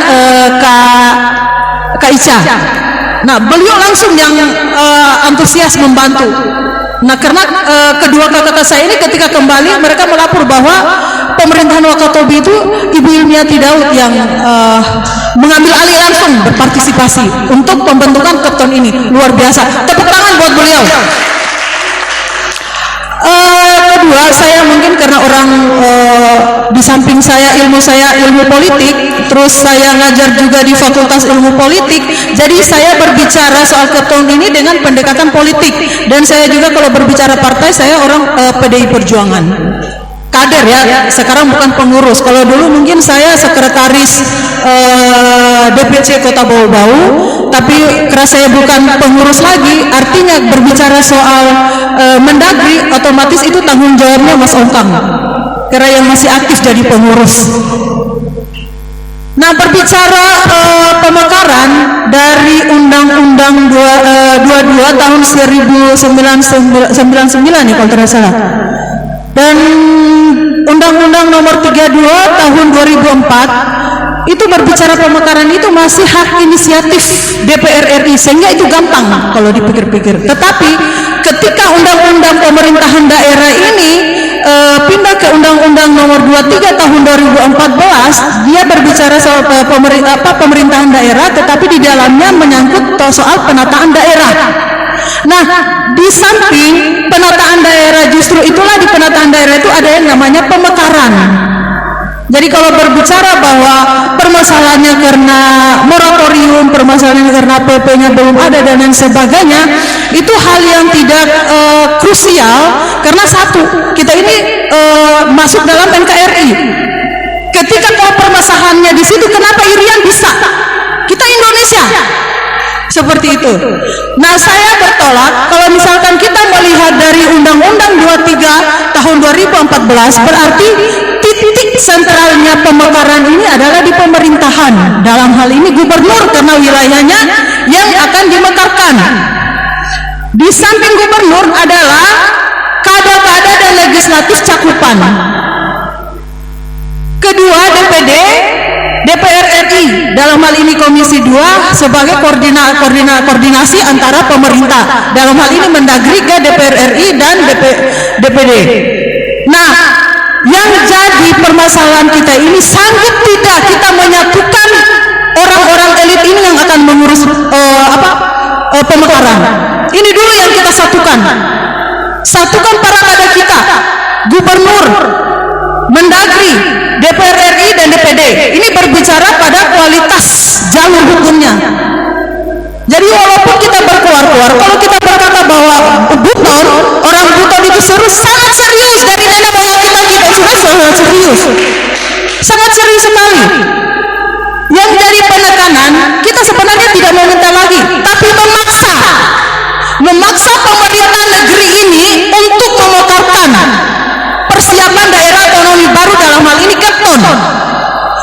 Kak Ica. Nah, beliau langsung yang antusias membantu. Nah, karena kedua kakak saya ini ketika kembali mereka melapor bahwa pemerintahan Wakatobi itu Ibu Ilmiati Daud yang mengambil alih langsung berpartisipasi untuk pembentukan Kepton ini. Luar biasa. Tepuk tangan buat beliau. Kedua, saya mungkin karena orang di samping saya ilmu politik, terus saya ngajar juga di Fakultas Ilmu Politik, jadi saya berbicara soal Kepton ini dengan pendekatan politik. Dan saya juga kalau berbicara partai, saya orang PDI Perjuangan, kader ya, sekarang bukan pengurus. Kalau dulu mungkin saya sekretaris DPC Kota Bau-Bau, tapi karena saya bukan pengurus lagi, artinya berbicara soal Mendagri otomatis itu tanggung jawabnya Mas Ongkang, karena yang masih aktif jadi pengurus. Nah, berbicara pemekaran dari Undang-Undang 22 tahun 1999 ya kalau tidak salah, dan Undang-Undang nomor 32 tahun 2004 itu berbicara pemekaran itu masih hak inisiatif DPR RI, sehingga itu gampang kalau dipikir-pikir. Tetapi ketika Undang-Undang Pemerintahan Daerah ini pindah ke Undang-Undang nomor 23 tahun 2014, dia berbicara soal pemerintahan daerah, tetapi di dalamnya menyangkut soal penataan daerah. Nah, di samping penataan daerah, justru itulah di penataan daerah itu ada yang namanya pemekaran. Jadi kalau berbicara bahwa permasalahannya karena moratorium, permasalahannya karena PP-nya belum ada dan lain sebagainya, itu hal yang tidak krusial, karena satu, kita ini masuk dalam NKRI. Ketika kalau permasalahannya di situ, kenapa Irian bisa? Kita Indonesia. Seperti itu. Nah, saya bertolak kalau misalkan kita melihat dari Undang-Undang 23 tahun 2014, berarti titik sentralnya pemekaran ini adalah di pemerintahan, dalam hal ini gubernur karena wilayahnya yang akan dimekarkan. Di samping gubernur adalah kada-kada dan legislatif cakupan. Kedua, DPD, DPR RI, dalam hal ini Komisi 2 sebagai koordinasi antara pemerintah, dalam hal ini Mendagri ke DPR RI dan DPD. Nah, yang jadi permasalahan kita ini, sanggup tidak kita menyatukan orang-orang elit ini yang akan mengurus pemekaran. Ini dulu yang kita satukan. Satukan para kada kita, gubernur, Mendagri, DPR RI dan DPD. Ini berbicara pada kualitas jalur hukumnya. Jadi walaupun kita berkeluar-keluar, kalau kita berkata bahwa buton, orang buton itu sangat serius dari nenek moyang kita sudah sangat serius, sangat serius sekali. Yang jadi penekanan, kita sebenarnya tidak meminta lagi, tapi memaksa pemerintah negeri ini untuk memekarkan persiapan daerah otonomi baru, dalam hal ini Kepton.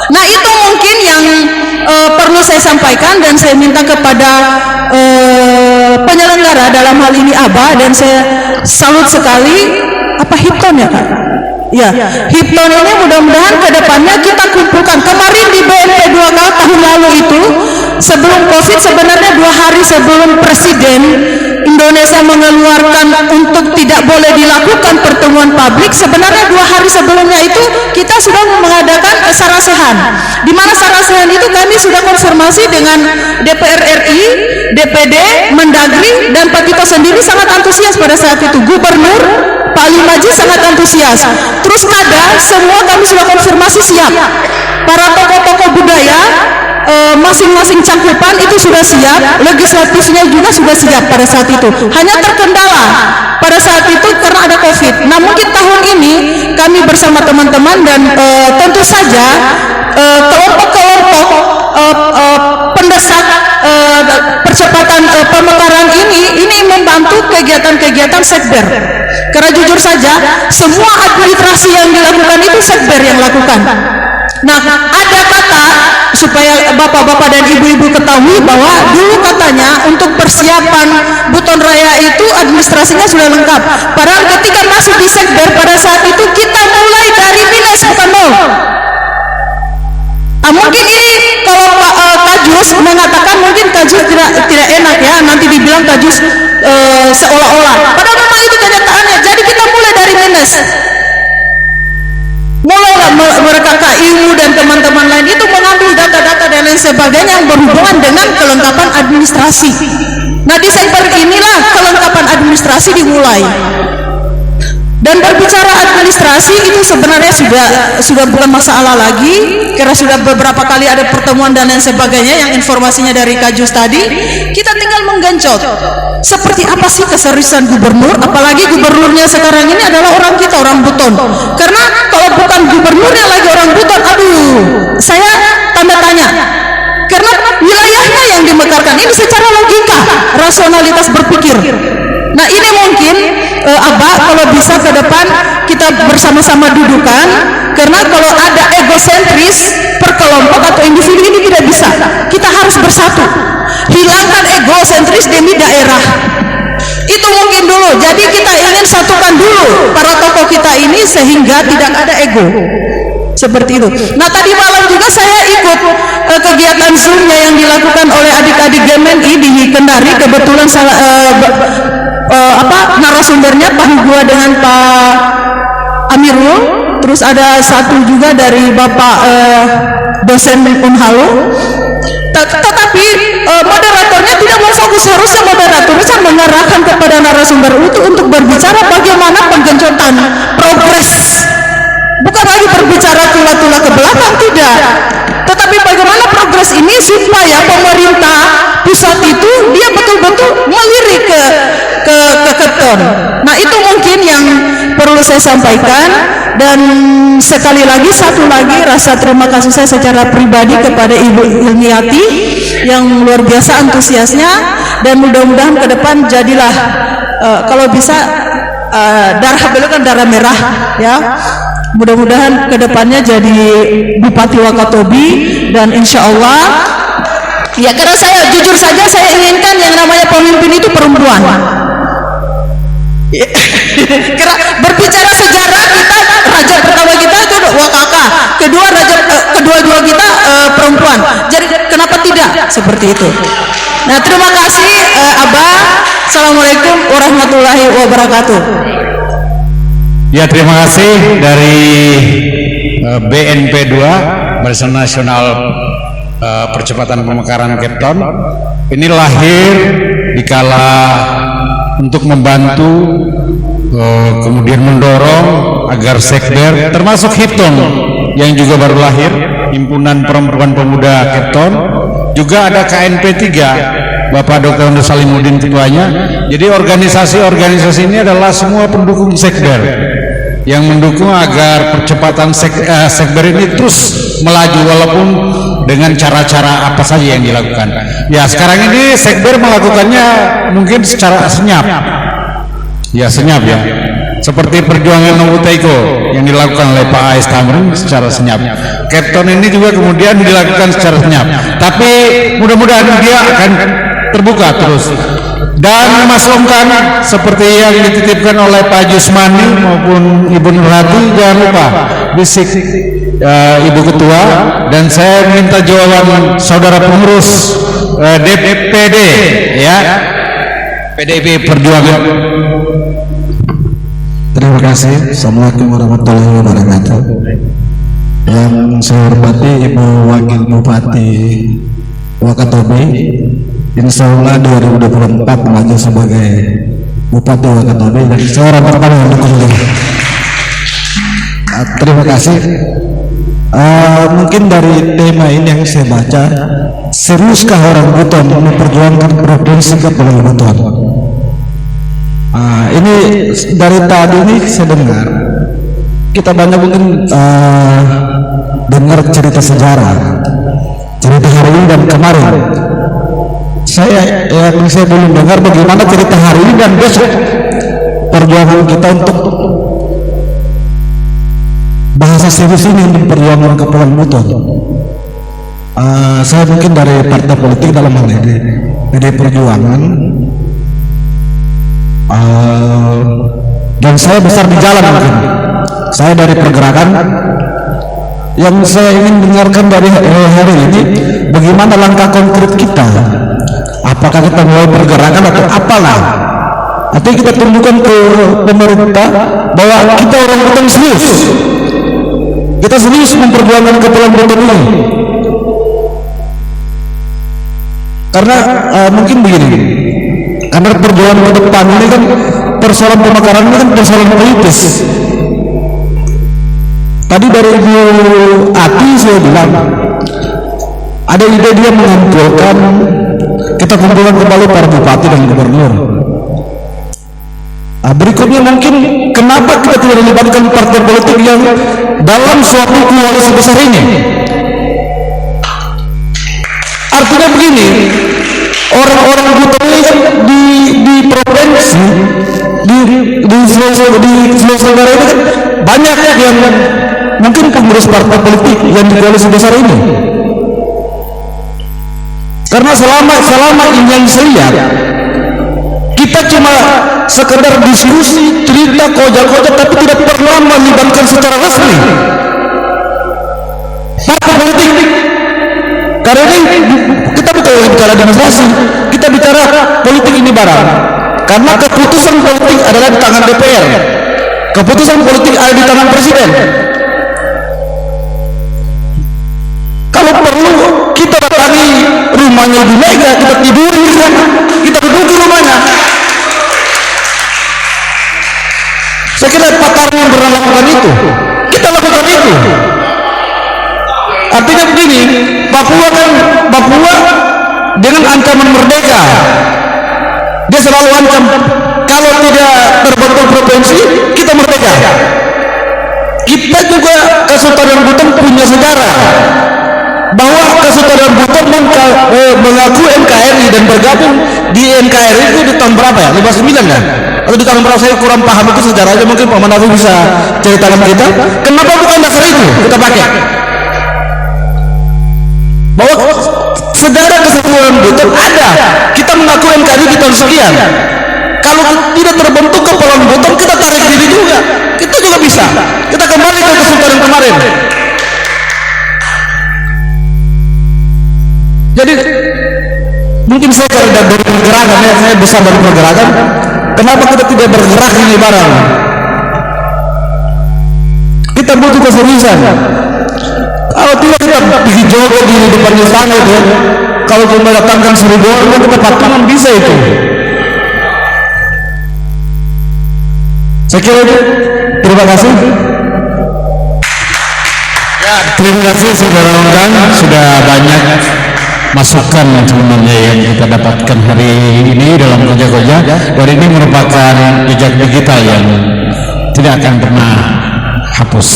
Nah, itu mungkin yang perlu saya sampaikan, dan saya minta kepada penyelenggara, dalam hal ini ABA, dan saya salut sekali Hipton ya Kak? Ya, Hipton ini mudah-mudahan ke depannya kita kumpulkan. Kemarin di BNP 2K tahun lalu itu, sebelum COVID, sebenarnya 2 hari sebelum Presiden Indonesia mengeluarkan untuk tidak boleh dilakukan pertemuan publik, sebenarnya 2 hari sebelumnya itu kita sudah mengadakan sarasehan, di mana sarasehan itu kami sudah konfirmasi dengan DPR RI, DPD, Mendagri, dan Pak Tito sendiri sangat antusias pada saat itu. Gubernur Pak Limaji sangat antusias. Terus kada, semua kami sudah konfirmasi siap. Para tokoh-tokoh budaya masing-masing cakupan itu sudah siap, legislatifnya juga sudah siap pada saat itu. Hanya terkendala pada saat itu karena ada COVID. Nah, mungkin tahun ini kami bersama teman-teman dan tentu saja kelompok-kelompok pendesak percepatan pemekaran ini membantu kegiatan-kegiatan sekber. Karena jujur saja, semua administrasi yang dilakukan itu sekber yang lakukan. Nah, ada kata supaya bapak-bapak dan ibu-ibu ketahui bahwa dulu katanya untuk persiapan Buton Raya itu administrasinya sudah lengkap. Padahal ketika masuk di sekber pada saat itu kita mulai dari minus, bukan nol. Mungkin ini kalau Kajus mengatakan mungkin Kajus tidak enak ya, nanti dibilang Kajus seolah-olah. Padahal memang itu kenyataannya. Jadi kita mulai dari minus. Mulailah mereka KIU dan teman-teman lain itu mengambil data-data dan lain sebagainya yang berhubungan dengan kelengkapan administrasi. Nah, di sektor inilah kelengkapan administrasi dimulai. Dan berbicara administrasi itu sebenarnya sudah bukan masalah lagi, karena sudah beberapa kali ada pertemuan dan lain sebagainya yang informasinya dari Kajus tadi. Kita tinggal menggencot seperti apa sih keseriusan gubernur, apalagi gubernurnya sekarang ini adalah orang kita, orang Buton. Karena kalau bukan gubernurnya lagi orang Buton, saya tanda tanya. Karena wilayahnya yang dimekarkan ini secara logika, rasionalitas berpikir. Nah, ini mungkin Abah kalau bisa ke depan kita bersama-sama dudukan, karena kalau ada egosentris per kelompok atau individu ini tidak bisa. Kita harus bersatu. Hilangkan egosentris demi daerah. Itu mungkin dulu. Jadi kita ingin satukan dulu para tokoh kita ini sehingga tidak ada ego. Seperti itu. Nah, tadi malam juga saya ikut kegiatan Zoom-nya yang dilakukan oleh adik-adik GMNI di Kendari. Kebetulan narasumbernya Pak Hugua dengan Pak Amirul, terus ada satu juga dari Bapak dosen Unhalu. Tetapi moderatornya tidak mau fokus, harusnya moderatornya mengarahkan kepada narasumber itu untuk berbicara bagaimana penggencotan progres, bukan lagi berbicara tula-tula ke belakang, tidak, tetapi bagaimana progres ini supaya pemerintah pusat itu dia betul-betul melirik ke Kepton. Nah, itu mungkin yang perlu saya sampaikan. Dan sekali lagi, satu lagi rasa terima kasih saya secara pribadi kepada Ibu Ilmiati yang luar biasa antusiasnya, dan mudah-mudahan ke depan jadilah kalau bisa darah beliau kan darah merah ya, mudah-mudahan kedepannya jadi Bupati Wakatobi, dan insya Allah ya, karena saya jujur saja saya inginkan yang namanya pemimpin itu perempuan. Karena berbicara sejarah, kita raja pertama kita itu Wakaka, kedua kita perempuan. Jadi kenapa tidak seperti itu? Nah, terima kasih Abah. Assalamualaikum warahmatullahi wabarakatuh. Ya, terima kasih dari BNP 2, Barisan Nasional Percepatan Pemekaran Kepton. Ini lahir dikala untuk membantu kemudian mendorong agar sekber termasuk Kepton yang juga baru lahir, Himpunan Perempuan Pemuda Kepton, juga ada KNP 3, Bapak Dr. Salimuddin ketuanya. Jadi organisasi-organisasi ini adalah semua pendukung sekber yang mendukung agar percepatan sekber ini terus melaju walaupun dengan cara-cara apa saja yang dilakukan. Ya, sekarang ini sekber melakukannya mungkin secara senyap. Ya, senyap ya. Seperti perjuangan Nowuteiko yang dilakukan oleh Pak A.S. Tamrin secara senyap. Kepton ini juga kemudian dilakukan secara senyap. Tapi mudah-mudahan dia akan terbuka terus. Dan maslumkan seperti yang dititipkan oleh Pak Jusmani maupun Ibu Nurhati, jangan lupa bisik Ibu Ketua, dan saya minta jawaban saudara pengurus DPD ya, PDIP Perjuangan. Terima kasih. Assalamualaikum warahmatullahi wabarakatuh. Yang saya hormati Ibu Wakil Bupati Wakatobi, insya Allah 2024 maju sebagai Bupati Wakatobi, dan saya orang pertama yang dukung dia. Terima kasih. Mungkin dari tema ini yang saya baca, seriuskah orang Buton memperjuangkan provinsi Kepulauan Buton? Ini dari tadi ini saya dengar, kita banyak mungkin dengar cerita sejarah, cerita hari ini dan kemarin. Saya belum dengar bagaimana cerita hari ini dan besok perjuangan kita untuk bahasa serius ini untuk perjuangan Kepulauan Buton. Saya mungkin dari partai politik dalam hal ini PD Perjuangan, dan saya besar di jalan mungkin. Saya dari pergerakan. Yang saya ingin dengarkan dari hari ini, bagaimana langkah konkret kita. Apakah kita mulai pergerakan atau apalah? Artinya kita tunjukkan ke pemerintah bahwa kita orang Buton serius. Kita serius memperjuangkan Kepulauan Buton ini. Karena mungkin begini, karena perjuangan ke depan ini kan persoalan pemekaran ini kan persoalan politis. Tadi dari Ibu Ati saya bilang ada ide dia mengumpulkan, kita kumpulkan kembali para bupati dan gubernur. Berikutnya mungkin kenapa kita tidak melibatkan partai politik yang dalam suatu koalisi besar ini? Artinya begini, orang-orang Buton ini kan di provinsi, di Sulawesi Tenggara ini kan banyak yang mungkin pengurus partai politik yang di koalisi besar ini. Karena selama ini yang saya lihat, kita cuma sekedar diskusi, cerita, kojak-kojak, tapi tidak pernah melibatkan secara resmi partai politik. Karena ini kita bukan bicara demonstrasi, kita bicara politik ini barang. Karena keputusan politik adalah di tangan DPR, keputusan politik ada di tangan Presiden. Kalau perlu kita datangi rumahnya Ibu Mega, kita tidur di sana, kita duduk di rumahnya. Saya kira Pak Karno pernah lakukan itu, kita lakukan itu. Artinya begini, Papua dengan ancaman merdeka, dia selalu ancam kalau tidak terbentuk provinsi kita merdeka. Kita juga Kesultanan Buton punya sejarah bahwa Kesultanan Buton mengaku NKRI dan bergabung di NKRI itu di tahun berapa ya? 59 kan? Atau di tahun berapa? Saya kurang paham itu sejarahnya, mungkin Pak Manafi bisa ceritakan kita. Kenapa bukan dasar itu kita pakai? Bahwa sejarah Kesultanan Buton ada. Kita mengaku NKRI di tahun sekian. Kalau tidak terbentuk Kepulauan Buton, kita tarik diri juga. Kita juga bisa. Kita kembali ke Kesultanan kemarin. Jadi mungkin saya kalau dari pergerakan ya, saya besar dari pergerakan. Kenapa kita tidak bergerak ini barang? Kita butuh keseriusan. Kalau tidak kita pergi joget di depan istana itu, kalau cuma datangkan 1000 orang kita patungan bisa itu. Saya kira itu. Terima kasih. Ya, terima kasih saudara undang, sudah banyak masukan sebenarnya yang kita dapatkan hari ini dalam kerja-kerja, dan ini merupakan jejak digital yang tidak akan pernah hapus.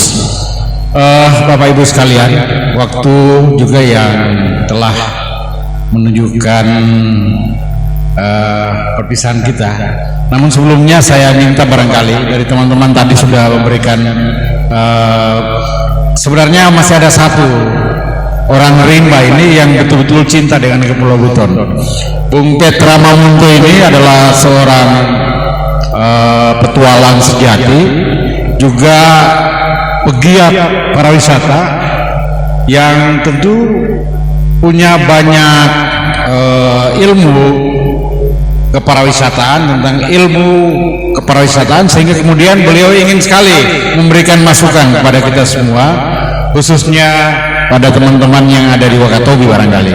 Bapak Ibu sekalian, waktu juga yang telah menunjukkan perpisahan kita. Namun sebelumnya saya minta barangkali dari teman-teman tadi sudah memberikan, sebenarnya masih ada satu orang rimba ini yang betul-betul cinta dengan Kepulauan Buton. Bung Petra Mamunto ini adalah seorang petualang sejati, juga pegiat pariwisata yang tentu punya banyak ilmu kepariwisataan, tentang ilmu kepariwisataan, sehingga kemudian beliau ingin sekali memberikan masukan kepada kita semua, khususnya pada teman-teman yang ada di Wakatobi barangkali.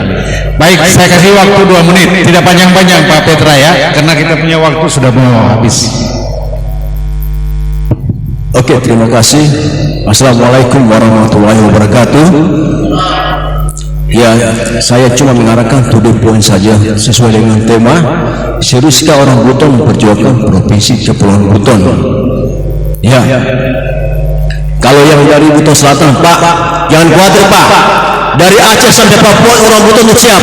Baik, saya kasih waktu 2 menit, tidak panjang-panjang Pak Petra ya, karena kita punya waktu sudah mau habis. Oke, terima kasih. Assalamualaikum warahmatullahi wabarakatuh. Ya, saya cuma mengarahkan to the point saja sesuai dengan tema. Seriuskah orang Buton memperjuangkan Provinsi Kepulauan Buton? Ya, kalau yang dari Buton Selatan, Pak, jangan khawatir Pak. Dari Aceh sampai Papua orang Buton siap.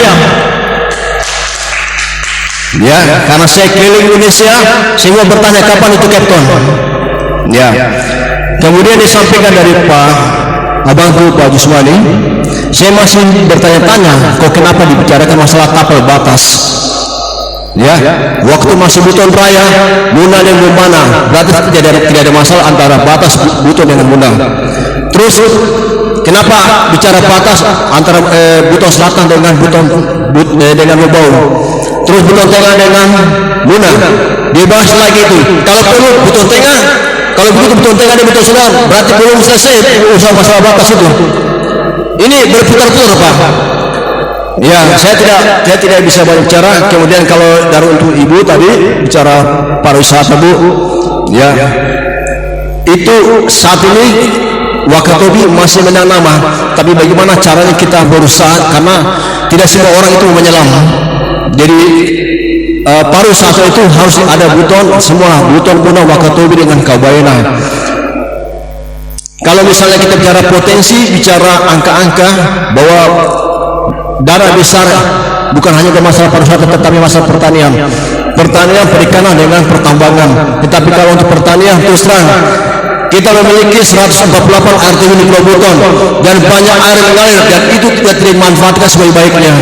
Ya, karena saya keliling Indonesia, semua bertanya kapan itu Captain. Ya, kemudian disampaikan dari Pak Abangku Pak Jusmani, saya masih bertanya-tanya, kok kenapa dibicarakan masalah tapal batas? Ya, waktu masih Buton Raya, Muna dan Mumbana, berarti tidak ada masalah antara batas Buton dengan Muna. Terus kenapa bicara batas antara Buton Selatan dengan dengan Lubau? Terus Buton Tengah dengan Muna, dibahas lagi itu. Kalau perlu Buton Tengah, kalau begitu Buton Tengah dan Buton Selatan, berarti belum selesai usaha masalah batas itu. Ini berputar-putar Pak. Ya, saya tidak bisa banyak bicara. Kemudian kalau dari untuk Ibu tadi bicara pariwisata Bu, ya itu saat ini Wakatobi masih menang nama, tapi bagaimana caranya kita berusaha, karena tidak semua orang itu menyelam. Jadi pariwisata itu harus ada Buton semua, Buton Buna Wakatobi dengan Kabayana. Kalau misalnya kita bicara potensi, bicara angka-angka bahwa dana besar bukan hanya masalah pariwisata tetapi masalah pertanian, perikanan dengan pertambangan. Tetapi kalau untuk pertanian terus terang kita memiliki 148 RT di Pulau Buton dan banyak air mengalir, dan itu tidak dimanfaatkan sebaik-baiknya.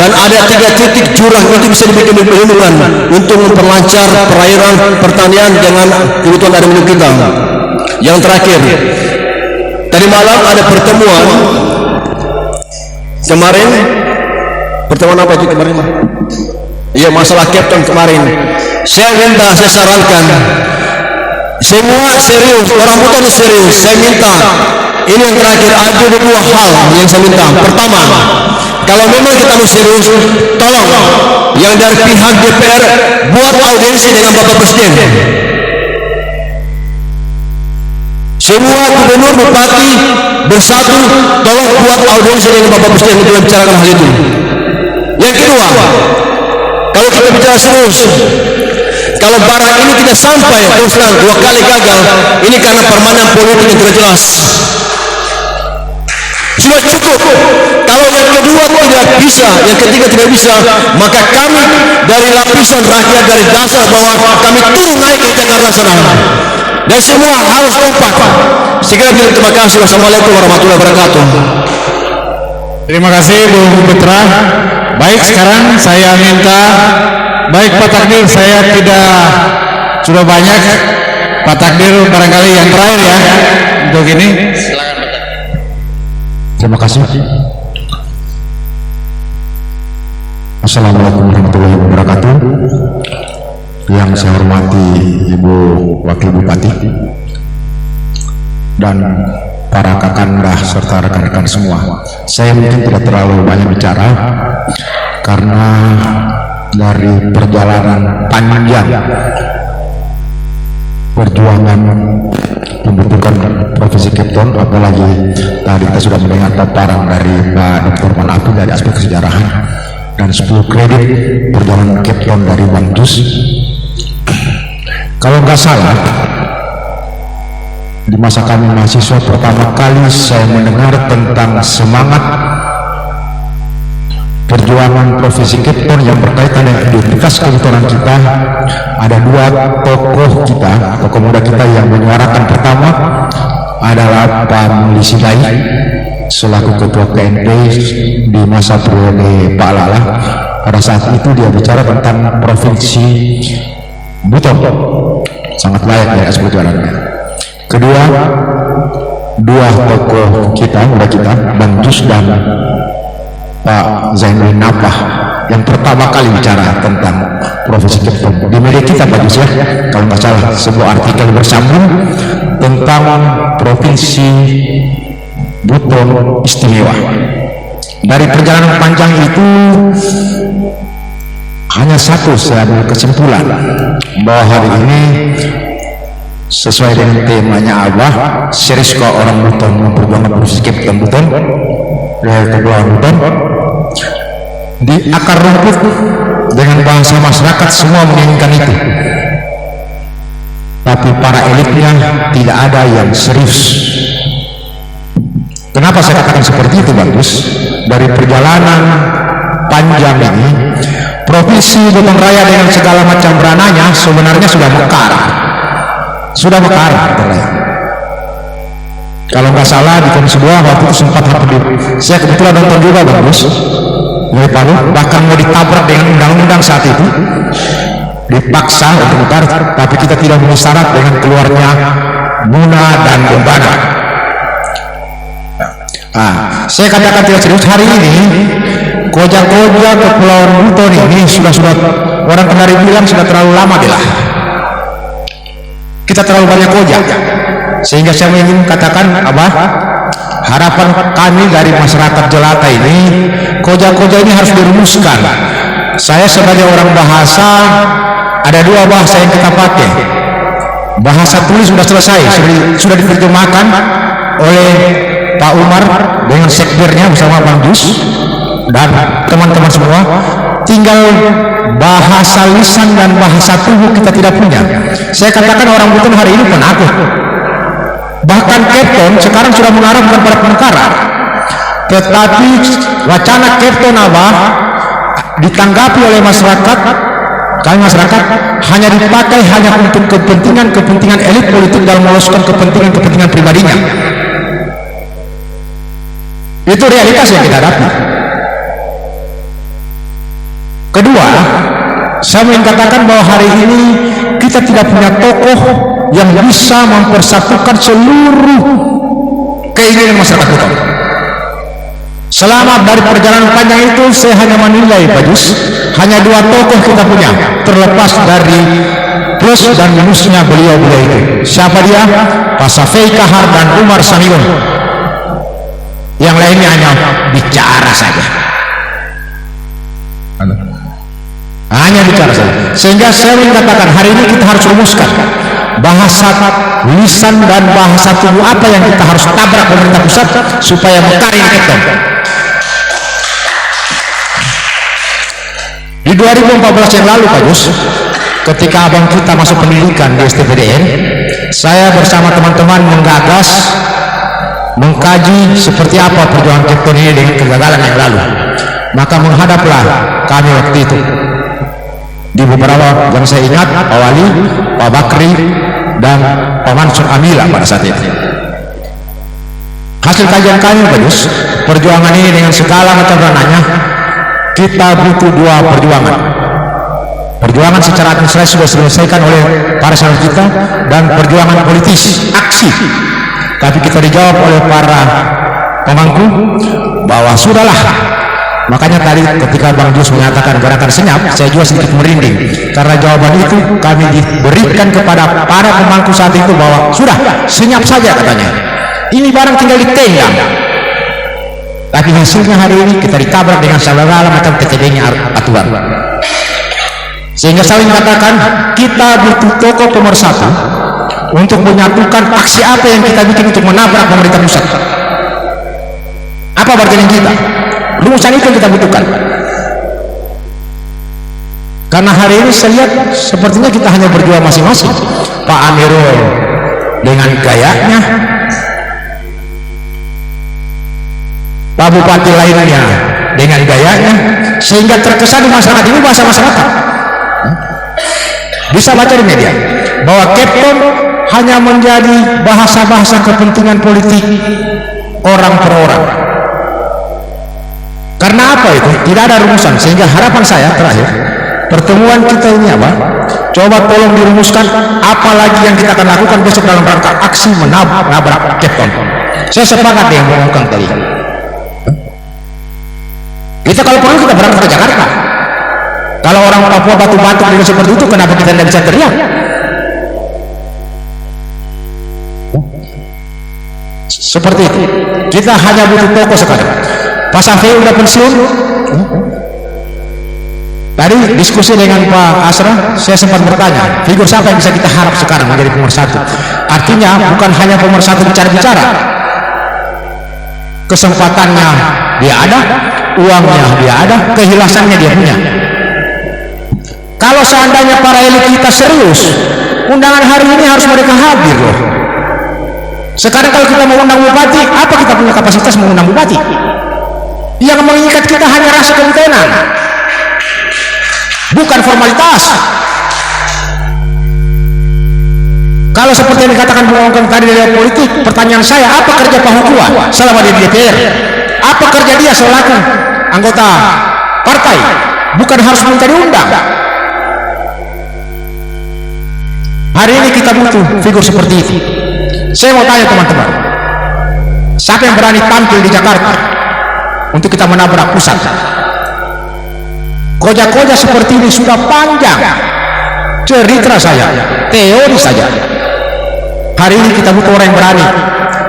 Dan ada 3 titik jurang itu bisa dibikin perlindungan untuk memperlancar perairan pertanian dengan kebutuhan air minum kita. Yang terakhir, tadi malam ada pertemuan kemarin, pertemuan apa itu kemarin? Iya, masalah Captain kemarin. Saya sarankan semua serius, orang Buton serius. Saya minta, ini yang terakhir, ada 2 hal yang saya minta. Pertama, kalau memang kita mau serius, tolong yang dari pihak DPR buat audiensi dengan Bapak Presiden. Semua gubernur, bupati bersatu, tolong buat audiensi dengan Bapak Presiden untuk membicarakan hal itu. Yang kedua, kalau kita bicara serius, kalau barang ini tidak sampai, terus terang 2 kali gagal, ini karena permainan politik yang tidak jelas. Sudah cukup. Kalau kedua tidak bisa, yang ketiga tidak bisa, maka kami dari lapisan rakyat dari dasar bawah kami turun naik ke Jakarta sana. Dan semua harus kompak. Sekali lagi terima kasih. Wassalamualaikum warahmatullahi wabarakatuh. Terima kasih Bung Putra. Baik, sekarang saya minta, baik Pak Takdir, saya tidak sudah banyak. Pak Takdir barangkali yang terakhir ya untuk ini. Silakan Pak Takdir. Terima kasih. Assalamualaikum warahmatullahi wabarakatuh. Yang saya hormati Ibu Wakil Bupati dan para kakanda serta rekan-rekan semua. Saya mungkin tidak terlalu banyak bicara karena dari perjalanan panjang perjuangan pembentukan Provinsi Cape Town, apalagi tadi kita sudah mendengar paparan dari Pak Dr. Manafi dari aspek kesejarahan dan 10 kredit perjalanan Cape Town dari Bang Jus. Kalau nggak salah, di masa kami mahasiswa pertama kali saya mendengar tentang semangat perjuangan Provinsi Cape Town yang berkaitan dengan identitas kebetulan kita. Ada dua tokoh kita, tokoh muda kita yang menyuarakan. Pertama adalah Pak Muli Sidai selaku Ketua KNP di masa periode Pak Lala. Pada saat itu dia bicara tentang Provinsi Buton, sangat layak dari aspek perjuangannya. Kedua, dua tokoh kita, muda kita, Bang Jus dan Pak Zainul Nafah, yang pertama kali bicara tentang Provinsi Cape Town di media kita, Pak Jus ya, kalau nggak salah, sebuah artikel bersambung tentang Provinsi Buton Istimewa. Dari perjalanan panjang itu hanya satu saya ambil kesimpulan, bahwa hari ini sesuai dengan temanya Abah, serius kok orang Buton memperjuangkan Provinsi Cape Town Buton, dari Kepulauan Buton. Di akar rumput dengan bahasa masyarakat semua menginginkan itu, tapi para elitnya tidak ada yang serius. Kenapa saya katakan seperti itu, Bagus? Dari perjalanan panjang ini, Provinsi Buton Raya dengan segala macam berananya sebenarnya sudah mekar. Kalau nggak salah di Komisi 2 waktu itu sempat hadir. Saya kebetulan nonton juga, Bagus, dari Palu, bahkan mau ditabrak dengan undang-undang saat itu, dipaksa untuk mekar, tapi kita tidak memenuhi syarat dengan keluarnya Muna dan Lembaga. Saya katakan tidak serius. Hari ini koja-koja Kepulauan Buton ini sudah orang Kendari bilang sudah terlalu lama lah. Kita terlalu banyak koja, sehingga saya ingin katakan harapan kami dari masyarakat jelata ini, koja-koja ini harus dirumuskan. Saya sebagai orang bahasa, ada dua bahasa yang kita pakai. Bahasa tulis sudah selesai, sudah diterjemahkan oleh Pak Umar dengan sekbernya bersama Bang Jus dan teman-teman semua. Tinggal bahasa lisan dan bahasa tubuh kita tidak punya. Saya katakan orang Buton hari ini penakut. Bahkan Cape Town sekarang sudah mengarah kepada pemekaran. Tetapi wacana Cape Town ditanggapi oleh masyarakat, kami masyarakat, hanya dipakai hanya untuk kepentingan elit politik dalam meloloskan kepentingan pribadinya. Itu realitas yang kita hadapi. Kedua, saya ingin katakan bahwa hari ini kita tidak punya tokoh yang bisa mempersatukan seluruh keinginan masyarakat kita. Selama dari perjalanan panjang itu, saya hanya menilai, Pak Jus, hanya dua tokoh kita punya, terlepas dari plus dan minusnya beliau-beliau itu. Siapa dia? Pak Safei Kahar dan Umar Samiun. Yang lainnya hanya bicara saja. Hanya bicara saja. Sehingga saya ingin katakan hari ini kita harus rumuskan bahasa lisan dan bahasa tubuh apa yang kita harus tabrak pemerintah pusat supaya mekar ini kita. Di 2014 yang lalu, Pak Gus, ketika abang kita masuk pendidikan di STPDN, saya bersama teman-teman menggagas mengkaji seperti apa perjuangan Kepton ini dengan kegagalan yang lalu. Maka menghadaplah kami waktu itu di beberapa yang saya ingat, Pak Wali, Pak Bakri, dan Pak Mansur Amila pada saat itu. Hasil kajian kami bagus, perjuangan ini dengan segala macam ranahnya, kita butuh dua perjuangan. Perjuangan secara administrasi sudah diselesaikan oleh para saudara kita, dan perjuangan politis, aksi. Tapi kita dijawab oleh para pemangku bahwa sudahlah. Makanya tadi ketika Bang Jus menyatakan gerakan senyap, saya juga sedikit merinding, karena jawaban itu kami diberikan kepada para pemangku saat itu bahwa sudah, senyap saja katanya. Ini barang tinggal ditendang. Tapi hasilnya hari ini kita ditabrak dengan segala macam keteringnya aturan. Sehingga saya mengatakan kita butuh tokoh pemersatu untuk menyatukan aksi apa yang kita bikin untuk menabrak pemerintah pusat. Apa bargaining kita? Rumusan itu yang kita butuhkan. Karena hari ini saya lihat sepertinya kita hanya berjuang masing-masing. Pak Amirul dengan gayanya, Pak Bupati lainnya dengan gayanya, sehingga terkesan di masyarakat ini, bahasa masyarakat bisa baca di media bahwa Kepton hanya menjadi bahasa-bahasa kepentingan politik orang per orang. Karena apa itu? Tidak ada rumusan. Sehingga harapan saya terakhir, pertemuan kita ini apa? Coba tolong dirumuskan apa lagi yang kita akan lakukan besok dalam rangka aksi menabrak Kepton. Saya sepakat dengan Bung Ongkang tadi. Kita kalau perlu kita berangkat ke Jakarta. Kalau orang Papua batu-batu dengan seperti itu, kenapa kita tidak bisa teriak? Seperti itu. Kita hanya butuh tokoh sekarang. Pak Safi udah pensiun. Tadi diskusi dengan Pak Asra, saya sempat bertanya, figur siapa yang bisa kita harap sekarang menjadi pemersatu? Artinya bukan hanya pemersatu bicara-bicara. Kesempatannya dia ada, uangnya dia ada, kehilasannya dia punya. Kalau seandainya para elit kita serius, undangan hari ini harus mereka hadir loh. Sekarang kalau kita mau undang bupati, apa kita punya kapasitas mengundang bupati? Yang mengikat kita hanya rasa kepentingan, bukan formalitas. Kalau seperti yang dikatakan Bung Ongkang tadi dari politik, pertanyaan saya, apa kerja Pak Hukua selama di DPR? Apa kerja dia selaku anggota partai? Bukan harus minta diundang. Hari ini kita butuh figur seperti itu. Saya mau tanya teman-teman, siapa yang berani tampil di Jakarta untuk kita menabrak pusat? Koja-koja seperti ini sudah panjang cerita saya, teori saja. Hari ini kita butuh orang yang berani,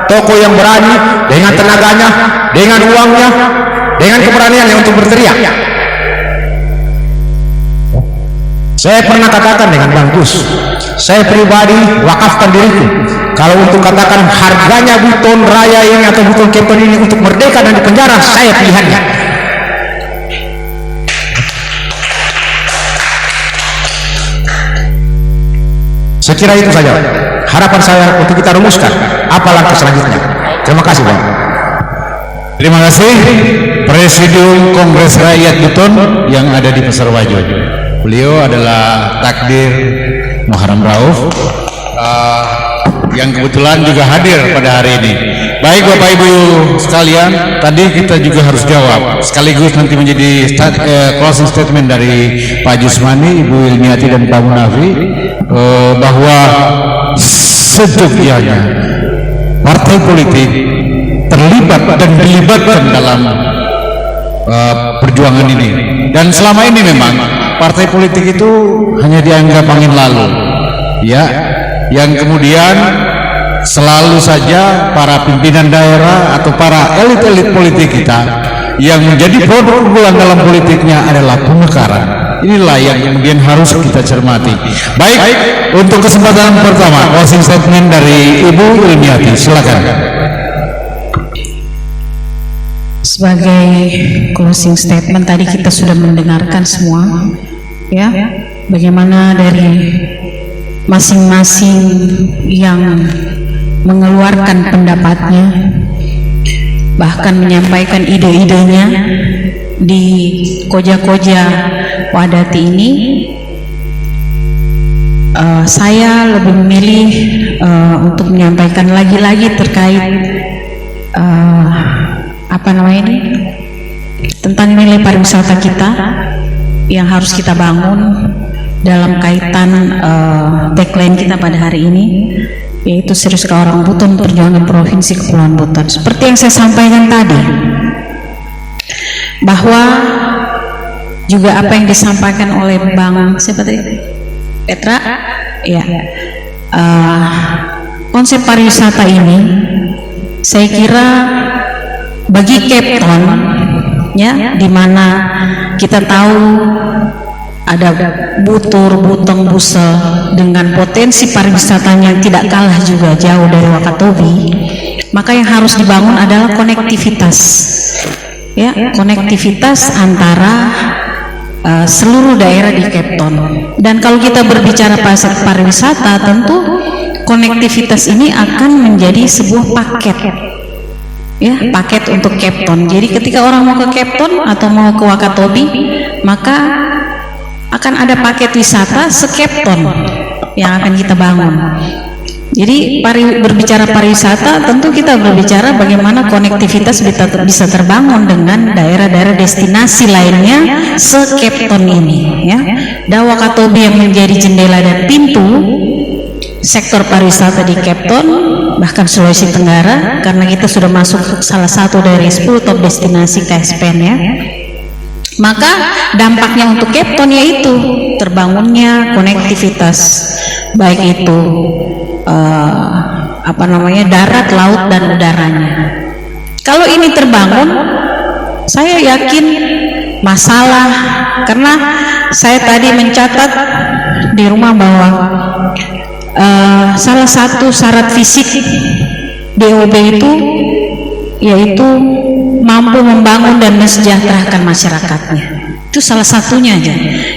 tokoh yang berani dengan tenaganya, dengan uangnya, dengan keberaniannya untuk berteriak. Saya pernah katakan dengan Bang Gus, saya pribadi wakafkan diriku kalau untuk katakan harganya Buton Raya ini atau Buton Kepton ini untuk merdeka dan dipenjara, saya pilihannya. Sekira itu saja harapan saya untuk kita rumuskan apa langkah selanjutnya. Terima kasih Bang. Terima kasih Presidium Kongres Rakyat Buton yang ada di Pasar Wajo. Beliau adalah Takdir Muharram Rauf yang kebetulan juga hadir pada hari ini. Baik Bapak Ibu sekalian, tadi kita juga harus jawab sekaligus nanti menjadi closing statement dari Pak Jusmani, Ibu Ilmiati dan Pak Munafi, bahwa sejogjanya partai politik terlibat dan dilibatkan dalam perjuangan ini. Dan selama ini memang partai politik itu hanya dianggap angin lalu, ya, yang kemudian selalu saja para pimpinan daerah atau para elit-elit politik kita yang menjadi produk unggulan dalam politiknya adalah pemekaran. Inilah yang kemudian harus kita cermati. Baik, untuk kesempatan pertama closing statement dari Ibu Ilmiati, silakan. Sebagai closing statement tadi kita sudah mendengarkan semua, ya, bagaimana dari masing-masing yang mengeluarkan pendapatnya bahkan menyampaikan ide-idenya di koja-koja Wadati ini, saya lebih memilih untuk menyampaikan lagi-lagi terkait tentang nilai pariwisata kita yang harus kita bangun dalam kaitan tagline kita pada hari ini, yaitu Serius Kau Orang Buton, Perjuangan Provinsi Kepulauan Buton. Seperti yang saya sampaikan tadi, bahwa juga apa yang disampaikan oleh Bang siapa tadi? Petra, ya, konsep pariwisata ini saya kira bagi Kepton, ya, di mana kita tahu ada Butur, Butong, Busel dengan potensi pariwisatanya yang tidak kalah juga jauh dari Wakatobi, maka yang harus dibangun adalah konektivitas, ya, konektivitas antara seluruh daerah di Kepton. Dan kalau kita berbicara pariwisata, tentu konektivitas ini akan menjadi sebuah paket, ya, paket untuk Kepton. Jadi ketika orang mau ke Kepton atau mau ke Wakatobi, maka akan ada paket wisata se-Kepton yang akan kita bangun. Jadi berbicara pariwisata, tentu kita berbicara bagaimana konektivitas bisa terbangun dengan daerah-daerah destinasi lainnya se-Kepton ini, ya. Dan Wakatobi yang menjadi jendela dan pintu sektor pariwisata di Kepton, bahkan Sulawesi Tenggara, karena kita sudah masuk salah satu dari 10 top destinasi KSPN, ya. Maka dampaknya untuk Kepton yaitu terbangunnya konektivitas, baik itu darat, laut, dan udaranya. Kalau ini terbangun, saya yakin masalah, karena saya tadi mencatat di rumah bahwa salah satu syarat fisik DOB itu yaitu mampu membangun dan mensejahterakan masyarakatnya. Itu salah satunya aja.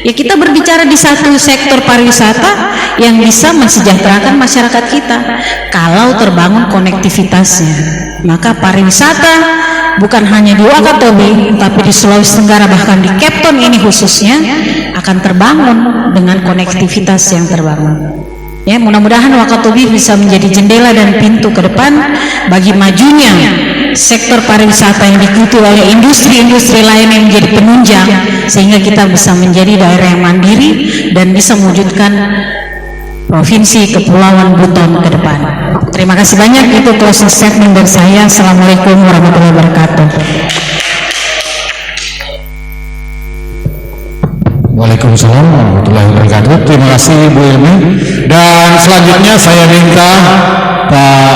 Ya, kita berbicara di satu sektor pariwisata yang bisa mensejahterakan masyarakat kita. Kalau terbangun konektivitasnya, maka pariwisata bukan hanya di Wakatobi, tapi di Sulawesi Tenggara, bahkan di Kepton ini khususnya akan terbangun dengan konektivitas yang terbangun. Ya, mudah-mudahan Wakatobi bisa menjadi jendela dan pintu ke depan bagi majunya sektor pariwisata yang diikuti oleh industri-industri lain yang menjadi penunjang, sehingga kita bisa menjadi daerah yang mandiri dan bisa mewujudkan Provinsi Kepulauan Buton ke depan. Terima kasih banyak, itu closing statement dari saya. Assalamualaikum warahmatullahi wabarakatuh. Waalaikumsalam warahmatullahi wabarakatuh. Terima kasih Bu Ilmi. Dan selanjutnya saya minta Pak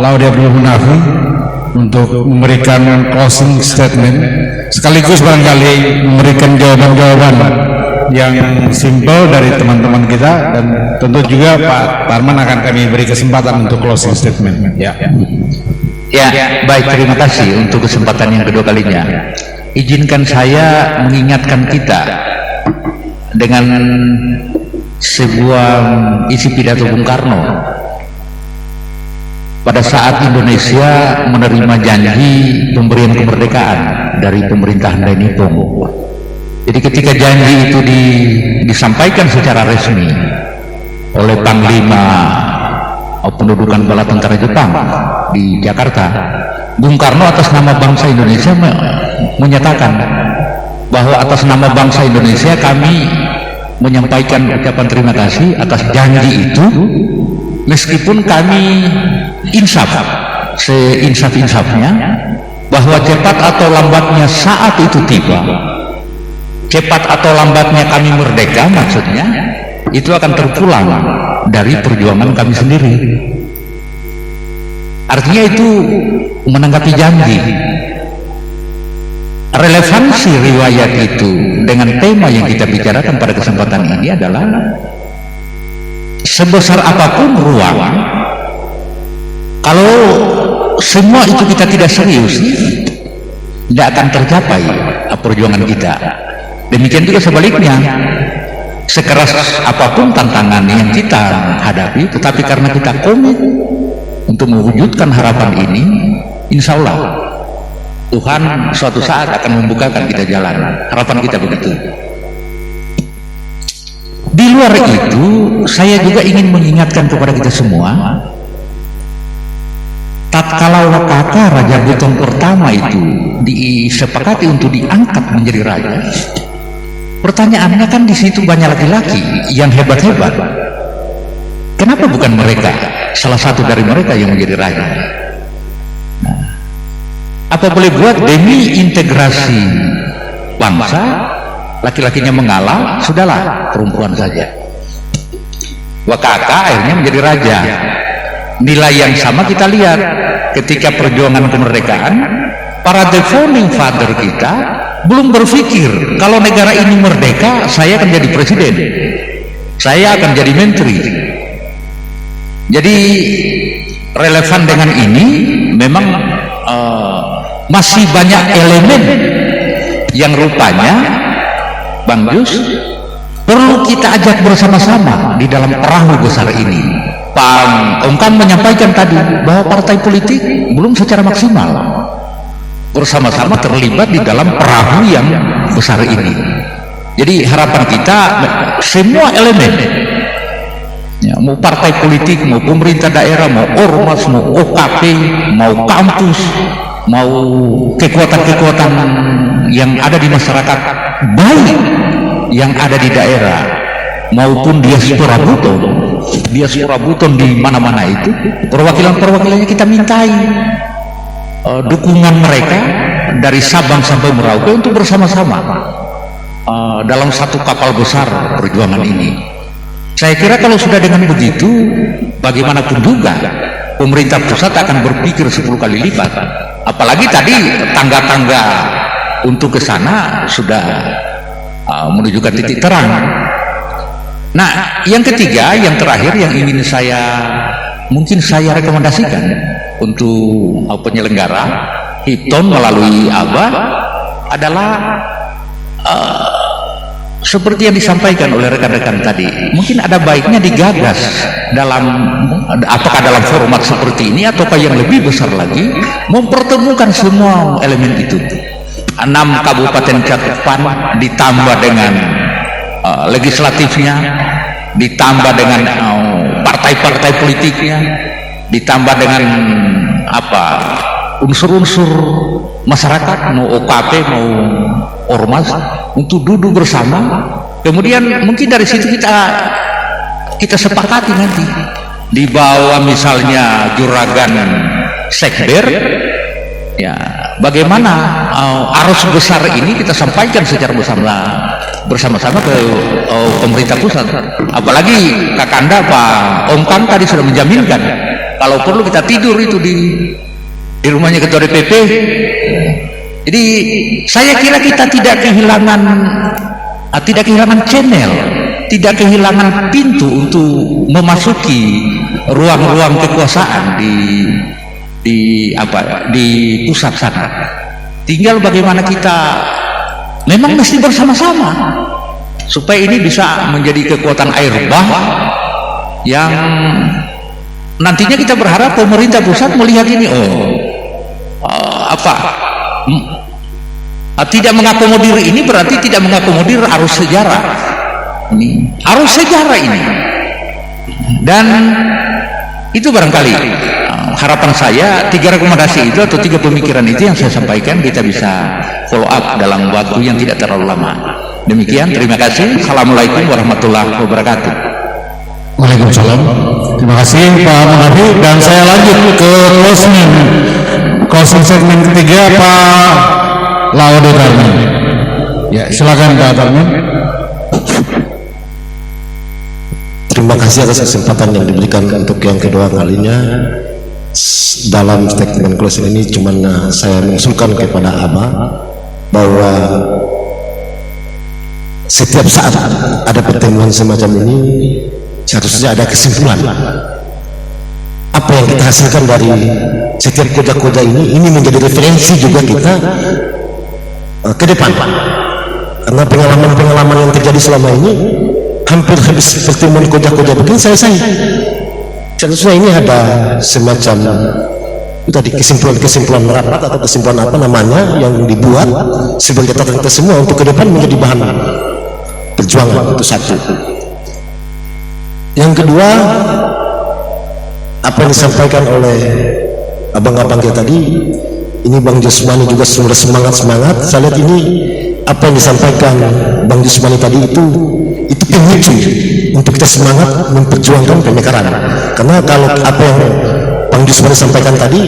Laude Abdul Munafi untuk memberikan closing statement, sekaligus barangkali memberikan jawaban-jawaban yang simpel dari teman-teman kita, dan tentu juga Pak Parman akan kami beri kesempatan untuk closing statement. Ya, baik, terima kasih untuk kesempatan yang kedua kalinya. Izinkan saya mengingatkan kita dengan sebuah isi pidato Bung Karno pada saat Indonesia menerima janji pemberian kemerdekaan dari pemerintahan Dai Nippon. Jadi ketika janji itu disampaikan secara resmi oleh Panglima Pendudukan Bala Tentara Jepang di Jakarta, Bung Karno atas nama bangsa Indonesia menyatakan bahwa atas nama bangsa Indonesia kami menyampaikan ucapan terima kasih atas janji itu, meskipun kami insaf seinsaf-insafnya bahwa cepat atau lambatnya saat itu tiba, cepat atau lambatnya kami merdeka, maksudnya itu akan terpulang dari perjuangan kami sendiri. Artinya itu menanggapi janji. Relevansi riwayat itu dengan tema yang kita bicarakan pada kesempatan ini adalah sebesar apapun ruang, kalau semua itu kita tidak serius, tidak akan tercapai perjuangan kita. Demikian juga sebaliknya, sekeras apapun tantangan yang kita hadapi, tetapi karena kita komit untuk mewujudkan harapan ini, insya Allah Tuhan suatu saat akan membukakan kita jalan. Harapan kita begitu. Di luar itu, saya juga ingin mengingatkan kepada kita semua, tatkala kata Raja Buton pertama itu disepakati untuk diangkat menjadi raja, pertanyaannya kan di situ banyak laki-laki yang hebat-hebat. Kenapa bukan mereka, salah satu dari mereka yang menjadi raja? Nah, apa boleh buat demi integrasi bangsa, laki-lakinya mengalah, sudahlah perempuan saja. Wakaka akhirnya menjadi raja. Nilai yang sama kita lihat ketika perjuangan kemerdekaan, para the founding father kita belum berpikir kalau negara ini merdeka saya akan jadi presiden, saya akan jadi menteri. Jadi relevan dengan ini memang masih banyak elemen yang rupanya Bang Jus perlu kita ajak bersama-sama di dalam perahu besar ini. Pak Ongkan menyampaikan tadi bahwa partai politik belum secara maksimal bersama-sama terlibat di dalam perahu yang besar ini. Jadi harapan kita semua elemen, ya, mau partai politik, mau pemerintah daerah, mau ormas, mau OKP, mau kampus, mau kekuatan-kekuatan yang ada di masyarakat, baik yang ada di daerah maupun diaspora Buton di mana-mana itu, perwakilan-perwakilannya kita mintai dukungan mereka dari Sabang sampai Merauke untuk bersama-sama dalam satu kapal besar perjuangan ini. Saya kira kalau sudah dengan begitu, bagaimanapun juga pemerintah pusat akan berpikir 10 kali lipat. Apalagi tadi tangga-tangga untuk ke sana sudah menuju ke titik terang. Nah, yang ketiga, yang terakhir yang ingin mungkin saya rekomendasikan untuk penyelenggara HIPTON melalui ABA adalah seperti yang disampaikan oleh rekan-rekan tadi, mungkin ada baiknya digagas apakah dalam format seperti ini ataukah yang lebih besar lagi, mempertemukan semua elemen itu. 6 kabupaten cakupan ditambah dengan legislatifnya, ditambah dengan partai-partai politiknya, ditambah dengan unsur-unsur masyarakat, mau OKP mau ormas, untuk duduk bersama. Kemudian mungkin dari situ kita sepakati nanti di bawah misalnya juragan sekber, ya bagaimana arus besar ini kita sampaikan secara bersama-sama ke pemerintah pusat. Apalagi Kakanda Pak Ongkan tadi sudah menjaminkan kalau perlu kita tidur itu di rumahnya ketua DPP. Jadi saya kira kita tidak kehilangan channel, tidak kehilangan pintu untuk memasuki ruang-ruang kekuasaan di pusat sana. Tinggal bagaimana kita memang mesti bersama-sama supaya ini bisa menjadi kekuatan air bah yang nantinya kita berharap pemerintah pusat melihat ini tidak mengakomodir ini berarti tidak mengakomodir arus sejarah ini, dan itu barangkali harapan saya 3 rekomendasi itu atau 3 pemikiran itu yang saya sampaikan kita bisa follow up dalam waktu yang tidak terlalu lama. Demikian, terima kasih. Assalamualaikum warahmatullahi wabarakatuh. Waalaikumsalam. Terima kasih Pak Munafi, dan saya lanjut ke closing segmen ketiga Pak Laude Darmin. Ya, silakan Pak Darmin. Terima kasih atas kesempatan yang diberikan untuk yang kedua kalinya. Dalam statement closing ini cuman saya mengusulkan kepada ABA bahwa setiap saat ada pertemuan semacam ini seharusnya ada kesimpulan apa yang kita hasilkan dari setiap koda-koda ini menjadi referensi juga kita ke depan, karena pengalaman-pengalaman yang terjadi selama ini hampir habis pertemuan koda-koda begini selesai. Seharusnya ini ada semacam itu tadi kesimpulan rapat atau kesimpulan apa namanya yang dibuat sebagai catatan kita semua untuk ke depan menjadi bahan perjuangan. Itu satu. Yang kedua, apa yang disampaikan oleh abang-abang kita tadi, ini Bang Jusmani juga sudah semangat. Saya lihat ini apa yang disampaikan Bang Jusmani tadi itu pemicu untuk kita semangat memperjuangkan pemekaran. Karena kalau apa yang Bang Jusmani sampaikan tadi,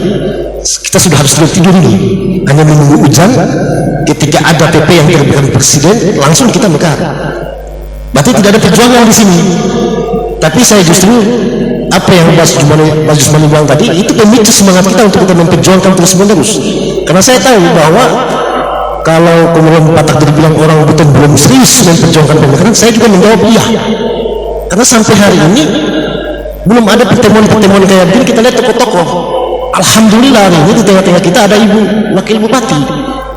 kita sudah harus tidur ini, hanya menunggu hujan. Ketika ada PP yang terbitkan presiden, langsung kita mekar. Berarti tidak ada perjuangan di sini. Tapi saya justru apa yang Bang Jusmani bilang tadi itu pemicu semangat kita untuk kita memperjuangkan terus menerus. Karena saya tahu bahwa kalau kemudian Pak Takdir bilang orang betul belum serius memperjuangkan pemekaran, saya juga menjawab iya. Karena sampai hari ini belum ada pertemuan-pertemuan kayak begini. Kita lihat tokoh-tokoh, alhamdulillah hari ini di tengah-tengah kita ada ibu wakil bupati.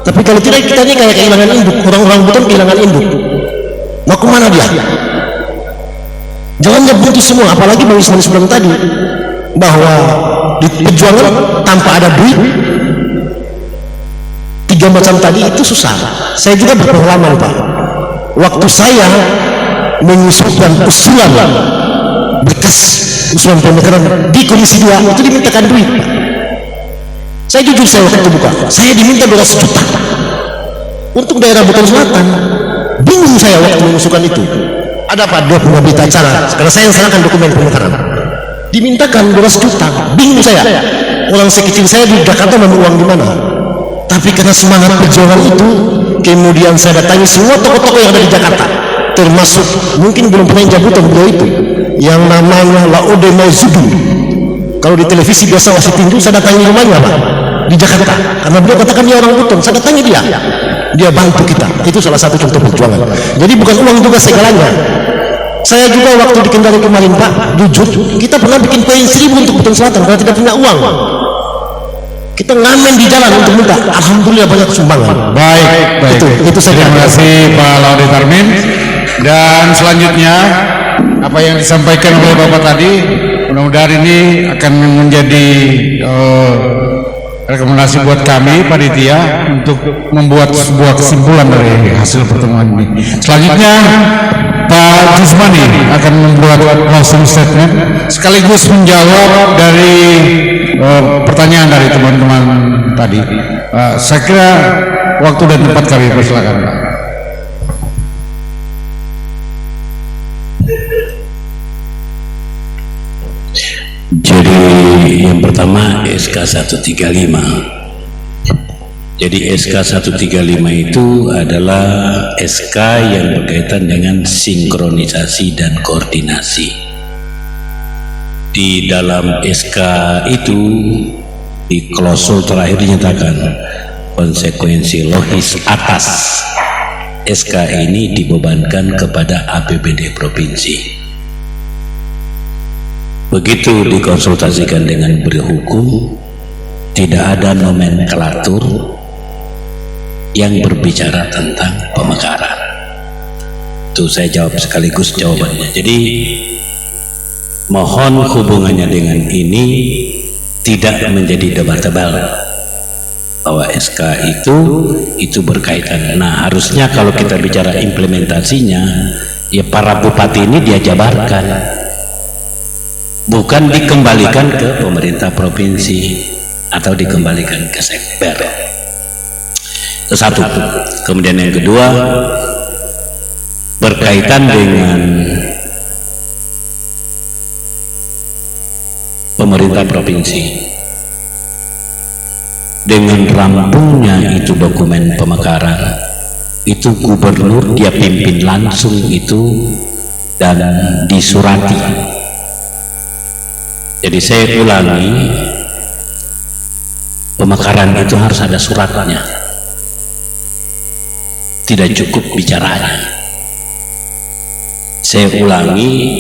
Tapi kalau tidak, kita ini kayak kehilangan induk, orang-orang betul kehilangan induk. Mau kemana dia? Jangan buntu semua. Apalagi Bang Ismail bilang tadi bahwa di perjuangan tanpa ada duit, tiga macam tadi itu susah. Saya juga berpengalaman Pak. Waktu saya mengusulkan usulan berkas usulan pemekaran di Komisi 2 itu dimintakan duit. Saya jujur, saya waktu buka, saya diminta 200 juta untuk daerah Buton Selatan. Bingung saya waktu mengusulkan itu. Ada apa? Dia punya berita acara, karena saya yang serahkan dokumen pemekaran. Dimintakan 200 juta. Bingung saya. Orang sekecil saya di Jakarta mau uang di mana? Tapi karena semangat perjuangan itu, kemudian saya datangi semua tokoh-tokoh yang ada di Jakarta, termasuk mungkin belum pernah jabutan beliau itu, yang namanya Laude Mauzudu. Kalau di televisi biasa masih tinju, saya datangi rumahnya Pak, di Jakarta. Karena beliau katakan dia orang Buton, saya datangi dia. Dia bantu kita. Itu salah satu contoh perjuangan. Jadi bukan uang juga segalanya. Saya juga waktu di Kendari kemarin Pak, jujur, kita pernah bikin poin 1000 untuk Buton Selatan karena tidak punya uang. Kita ngamen di jalan untuk minta. Alhamdulillah banyak sumbangan. Baik. Itu saja. Terima kasih Pak Laude Tarmin. Dan selanjutnya apa yang disampaikan oleh Bapak tadi, mudah-mudahan ini akan menjadi rekomendasi buat kami panitia untuk membuat sebuah kesimpulan dari hasil pertemuan ini. Selanjutnya Pak Jusmani akan membuat closing statement sekaligus menjawab dari pertanyaan dari teman-teman tadi. Saya kira waktu dan tempat kami persilakan Pak. Jadi yang pertama SK 135. Jadi SK 135 itu adalah SK yang berkaitan dengan sinkronisasi dan koordinasi. Di dalam SK itu di klausul terakhir dinyatakan konsekuensi logis atas SK ini dibebankan kepada APBD provinsi. Begitu dikonsultasikan dengan berhukum, tidak ada nomenklatur yang berbicara tentang pemekaran. Itu saya jawab sekaligus jawabannya. Jadi mohon hubungannya dengan ini tidak menjadi debatable bahwa SK itu berkaitan. Nah, harusnya kalau kita bicara implementasinya, ya para bupati ini dia jabarkan, bukan dikembalikan ke pemerintah provinsi atau dikembalikan ke sekber. Itu satu. Kemudian yang kedua berkaitan dengan pemerintah provinsi. Dengan rampungnya itu dokumen pemekaran, itu gubernur dia pimpin langsung itu dan disurati. Jadi saya ulangi, pemekaran itu harus ada suratnya, tidak cukup bicaranya. Saya ulangi,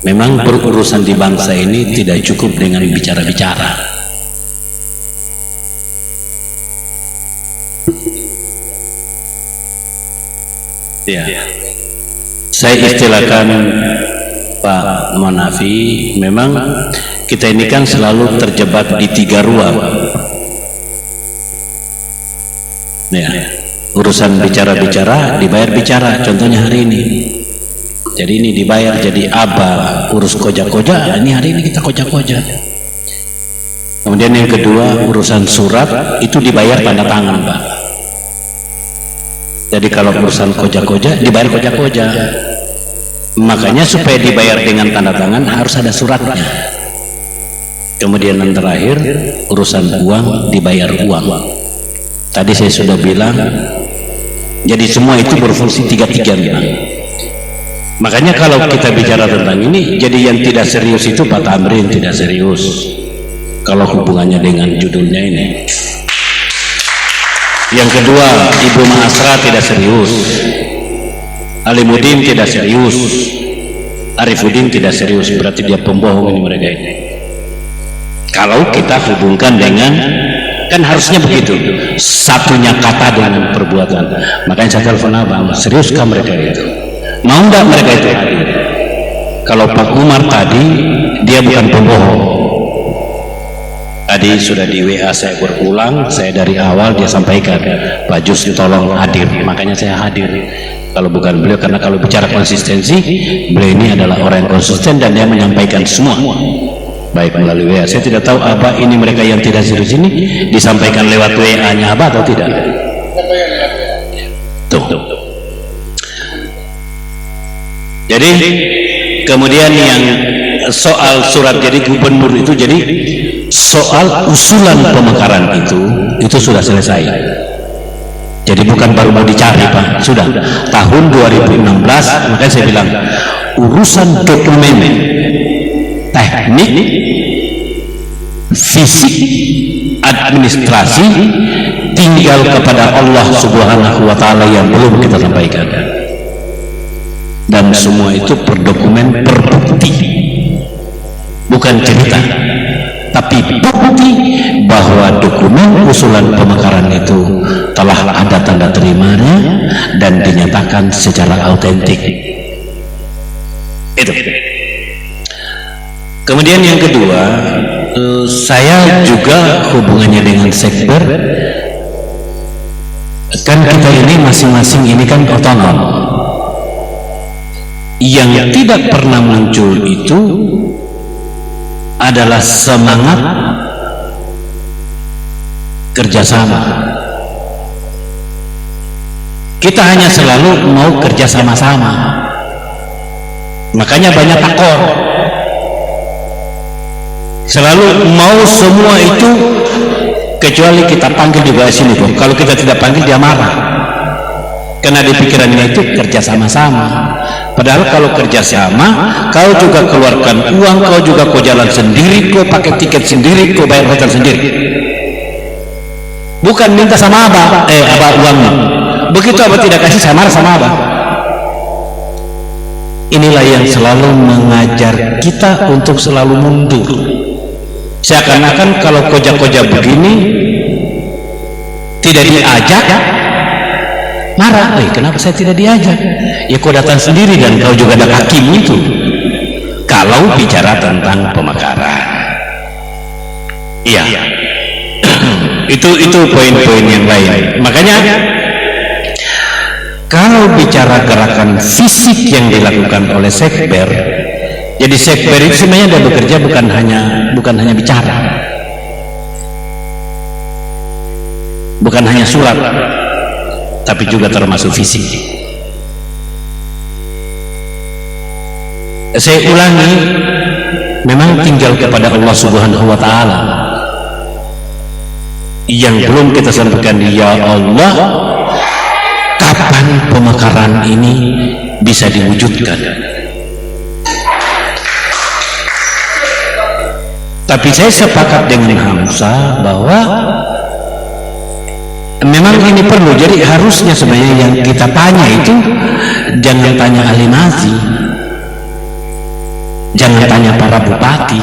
memang berurusan di bangsa ini tidak cukup dengan bicara-bicara. Ya, saya istilahkan Pak Monafi, memang kita ini kan selalu terjebak di 3 ruang. Ya, urusan bicara-bicara, dibayar bicara. Contohnya hari ini. Jadi ini dibayar jadi aba, urus koja-koja. Ini hari ini kita koja-koja. Kemudian yang kedua, urusan surat itu dibayar tanda tangan, Pak. Jadi kalau urusan koja-koja dibayar koja-koja. Makanya supaya dibayar dengan tanda tangan harus ada suratnya. Kemudian yang terakhir, urusan uang dibayar uang. Tadi saya sudah bilang, jadi semua itu berfungsi tiga-tiga. Makanya kalau kita bicara tentang ini, jadi yang tidak serius itu Pak Tamrin tidak serius. Kalau hubungannya dengan judulnya ini. Yang kedua, Ibu Ma'asra tidak serius. Alimuddin tidak serius. Arifuddin tidak serius. Berarti dia pembohong ini mereka ini. Kalau kita hubungkan dengan, kan harusnya begitu, satunya kata dengan perbuatan. Makanya saya telepon abang, seriuskah mereka itu? Mau enggak mereka itu hadir? Kalau Pak Umar tadi, dia bukan pembohong. Tadi sudah di WA saya berulang, saya dari awal dia sampaikan, Pak Jus tolong hadir, makanya saya hadir. Kalau bukan beliau, karena kalau bicara konsistensi, beliau ini adalah orang yang konsisten dan dia menyampaikan semua. Baik melalui WA. Saya tidak tahu apa ini mereka yang tidak serius ini disampaikan lewat WA-nya apa atau tidak. Tuh. Jadi kemudian yang soal surat jadi gubernur itu, jadi soal usulan pemekaran itu sudah selesai. Jadi bukan baru mau dicari, Pak, sudah tahun 2016. Makanya saya bilang urusan dokumen, teknik, fisik, administrasi tinggal kepada Allah Subhanahu wa Ta'ala yang belum kita sampaikan. Dan semua itu berdokumen, berbukti, bukan cerita, tapi bukti bahwa dokumen usulan pemekaran itu telah ada tanda terimanya dan dinyatakan secara autentik. Itu. Kemudian yang kedua, saya juga hubungannya dengan sekber. Kan kita ini masing-masing ini kan otonom. Yang tidak pernah muncul itu adalah semangat kerjasama. Kita hanya selalu mau kerja sama-sama. Makanya banyak takor. Selalu mau semua itu, kecuali kita panggil di bawah sini, Bro. Kalau kita tidak panggil dia marah. Karena di pikirannya itu kerja sama-sama. Padahal kalau kerjasama, kau juga keluarkan uang, kau juga kau jalan sendiri, kau pakai tiket sendiri, kau bayar hotel sendiri. Bukan minta sama abah, abah uangnya. Begitu abah tidak kasih, saya marah sama abah. Inilah yang selalu mengajar kita untuk selalu mundur. Seakan-akan kalau koja-koja begini tidak diajak, marah. Kenapa saya tidak diajak? Ya kau datang sendiri dan kau juga ada hakim itu. Kalau bicara tentang pemekaran, iya, itu poin-poin yang lain. Makanya kalau bicara gerakan fisik yang dilakukan oleh sekber, jadi sekber itu sebenarnya dia bekerja bukan hanya bicara, bukan hanya surat, tapi juga termasuk fisik. Saya ulangi, memang tinggal kepada Allah Subhanahu wa Ta'ala. Yang belum kita sampaikan, ya Allah, kapan pemekaran ini bisa diwujudkan? Tapi saya sepakat dengan Hamzah bahwa memang ini perlu. Jadi harusnya sebenarnya yang kita tanya itu jangan tanya ahli nazi, jangan tanya para bupati,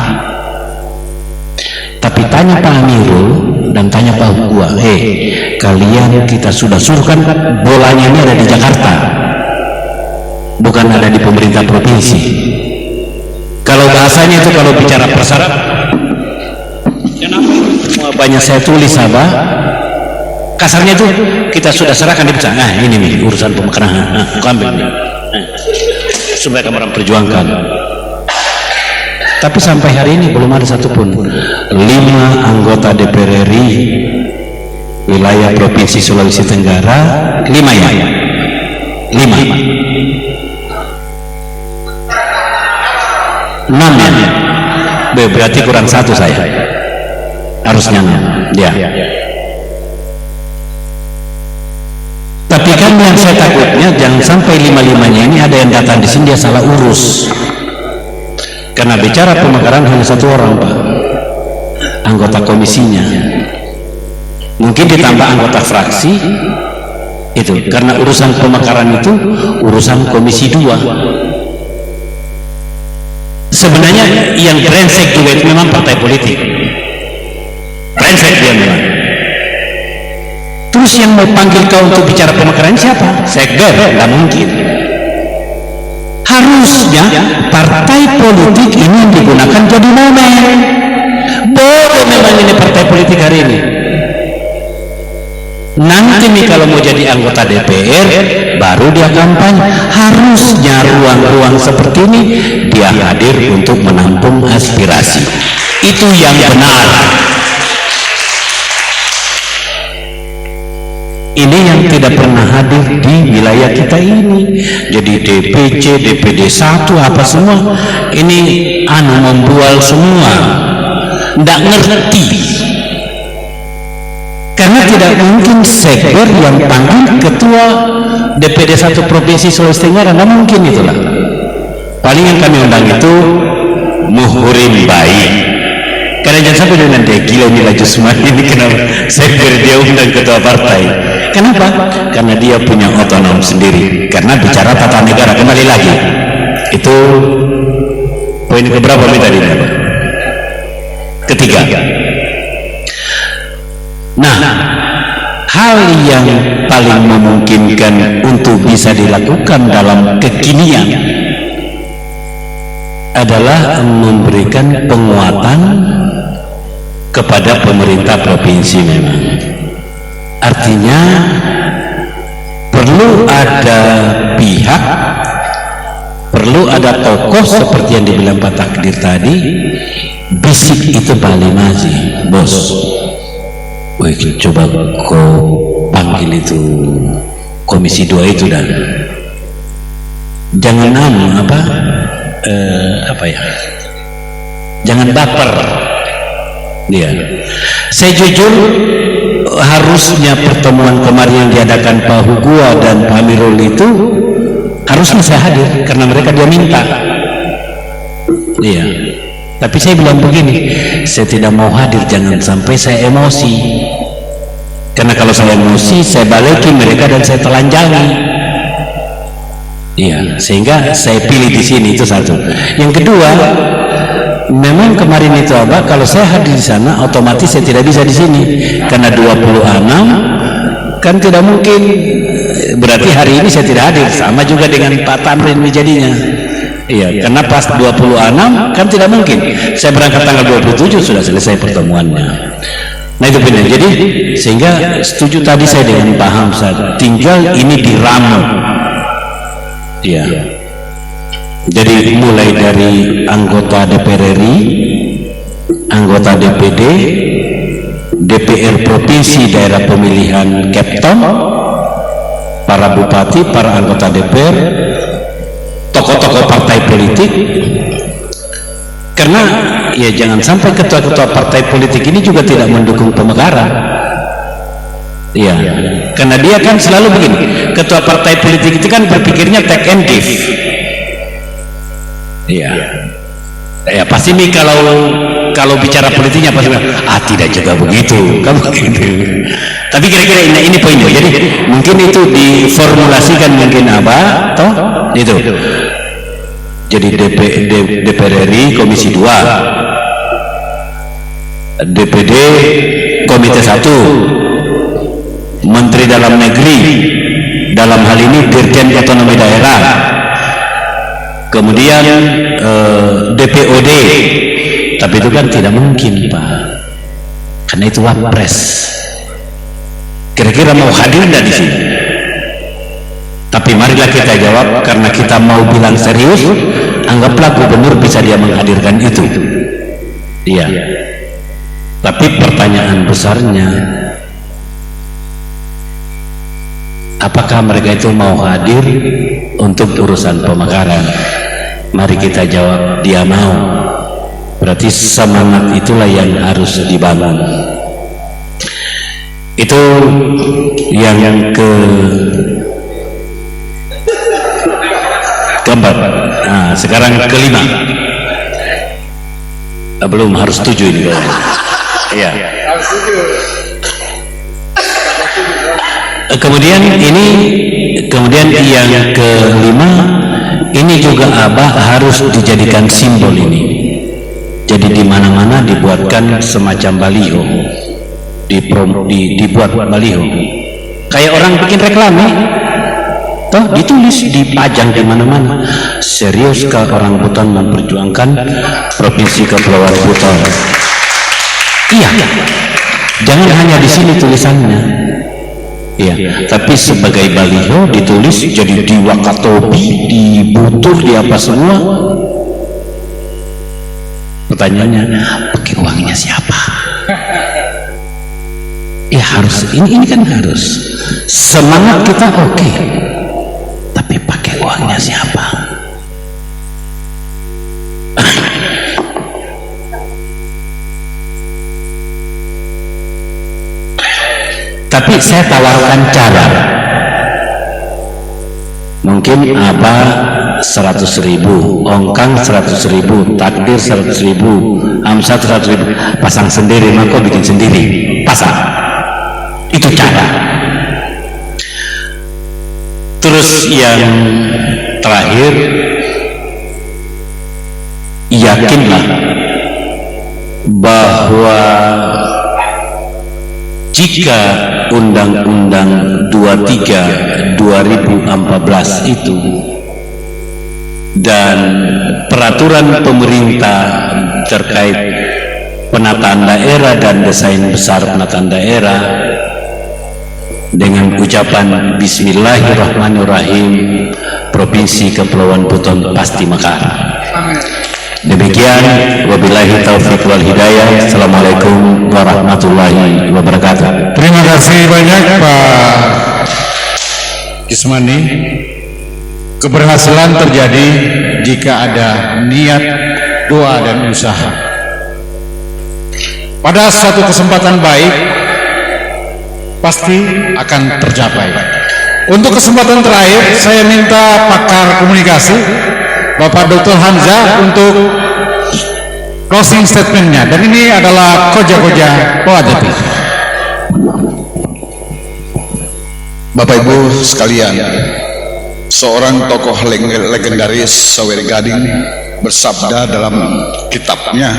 tapi tanya Pak Amirul dan tanya Pak Hukwa. Kalian kita sudah suruhkan, bolanya ini ada di Jakarta, bukan ada di pemerintah provinsi. Kalau bahasanya itu kalau bicara persyarat, kenapa semua banyak saya tulis Sabah? Kasarnya itu kita sudah serahkan di pesawat. Nah ini nih urusan pemekaran. Nah, kau ambil nih. Nah, supaya kamu orang perjuangkan. Tapi sampai hari ini belum ada satupun 5 anggota DPR RI wilayah Provinsi Sulawesi Tenggara, 5 ya, 6 ya, berarti kurang 1 saya, harusnya 6 ya. Tapi kan yang saya takutnya jangan sampai 5-5-nya ini ada yang datang di sini dia salah urus. Karena bicara pemekaran hanya 1 orang Pak, anggota komisinya. Mungkin ditambah anggota fraksi itu, karena urusan pemekaran itu urusan komisi 2. Sebenarnya yang brengsek juga itu memang partai politik, brengsek dia memang. Terus yang mau panggil kau untuk bicara pemekaran siapa? Sekber, nggak mungkin. Harusnya partai politik ini yang digunakan jadi momen. Boleh memang ini partai politik hari ini. Nanti nih kalau mau jadi anggota DPR baru dia kampanye. Harusnya ruang-ruang seperti ini dia hadir untuk menampung aspirasi. Itu yang benar. Ini yang tidak pernah hadir di wilayah kita ini. Jadi DPC, DPD 1 apa semua ini membual semua, nggak ngerti. Karena tidak mungkin Sekber yang panggil ketua DPD 1 Provinsi Sulawesi Tenggara, nggak mungkin itulah. Paling yang kami undang itu Muhrim Baik. Karena jangan sampai dia nanti gila nih Laju Usman ini kenapa Sekber dia undang ketua partai. Kenapa? Karena dia punya otonom sendiri. Karena bicara tata negara, kembali lagi itu poin keberapa tadi Pak? Ketiga. Nah, hal yang paling memungkinkan untuk bisa dilakukan dalam kekinian adalah memberikan penguatan kepada pemerintah provinsi memang. Artinya perlu ada pihak, perlu ada tokoh seperti yang dibilang Pak Takdir tadi. Bisik itu Bali Maji, bos. Wih, coba kau panggil itu komisi 2 itu dan jangan jangan baper. Dia, saya jujur harusnya pertemuan kemarin yang diadakan Pak Hugua dan Pak Amirul itu harusnya saya hadir karena mereka dia minta. Iya. Tapi saya bilang begini, saya tidak mau hadir jangan sampai saya emosi. Karena kalau saya emosi, saya balikin mereka dan saya telanjangi. Iya, sehingga saya pilih di sini itu satu. Yang kedua, memang kemarin itu kalau saya hadir di sana otomatis saya tidak bisa di sini karena 26 kan tidak mungkin, berarti hari ini saya tidak hadir, sama juga dengan Pak Tamrin jadinya. Iya, karena pas 26 kan tidak mungkin. Saya berangkat tanggal 27 sudah selesai pertemuannya. Nah itu benar. Jadi sehingga setuju tadi saya dengan Pak Hamzah, tinggal ini diramu. Iya. Jadi mulai dari anggota DPR RI, anggota DPD, DPR Provinsi Daerah Pemilihan Keptom, para bupati, para anggota DPR, tokoh-tokoh partai politik. Karena ya jangan sampai ketua-ketua partai politik ini juga tidak mendukung pemekaran. Iya, karena dia kan selalu begini, ketua partai politik itu kan berpikirnya take and give. Iya, ya pasti nih kalau bicara politiknya pasti tidak juga begitu, kan begitu. Tapi kira-kira ini poinnya. Jadi mungkin itu diformulasikan mungkin apa, toh itu. Jadi DPR RI Komisi 2, DPD Komite 1, Menteri Dalam Negeri dalam hal ini Dirjen Otonomi Daerah, kemudian DPOD, tapi itu kan tidak mungkin Pak, karena itu wapres. Kira-kira mau hadir nggak di sini? Tapi marilah kita jawab, karena kita mau bilang serius, anggaplah gubernur bisa dia menghadirkan itu. Iya. Tapi pertanyaan besarnya, apakah mereka itu mau hadir untuk urusan pemekaran? Mari kita jawab, dia mau. Berarti semangat itulah yang harus dibangun. Itu yang keempat. Nah, sekarang kelima. Belum, harus 7 ini kayaknya. Iya. Kemudian yang kelima, ini juga Abah harus dijadikan simbol ini. Jadi di mana-mana dibuatkan semacam baliho, dibuat baliho. Kayak orang bikin reklame, toh ditulis, dipajang di mana-mana. Seriuskah orang Buton memperjuangkan Provinsi Kepulauan Buton? Iya. Jangan hanya di sini tulisannya. Iya, tapi sebagai baliho ditulis, jadi di Wakatobi, di Butur, di apa semua. Pertanyaannya, pakai uangnya siapa? Ya harus, ini kan harus. Semangat kita oke, tapi pakai uangnya siapa? Tapi saya tawarkan cara. Mungkin Abah 100.000, Ongkang 100.000, Takdir 100.000, Amsat 100.000, pasang sendiri, maka bikin sendiri, pasang. Itu cara. Terus yang terakhir, yakinlah bahwa jika Undang-Undang 23 2014 itu dan peraturan pemerintah terkait penataan daerah dan desain besar penataan daerah dengan ucapan Bismillahirrahmanirrahim, Provinsi Kepulauan Buton pasti mekar. Demikian, wabillahi taufiq wal hidayah. Assalamualaikum warahmatullahi wabarakatuh. Terima kasih banyak Pak Ismani. Keberhasilan terjadi jika ada niat, doa dan usaha. Pada suatu kesempatan baik pasti akan tercapai. Untuk kesempatan terakhir, saya minta pakar komunikasi Bapak Dr. Hamzah untuk closing statementnya, dan ini adalah koja-koja Poajati. Bapak Ibu sekalian, seorang tokoh legendaris Saweri Gading bersabda dalam kitabnya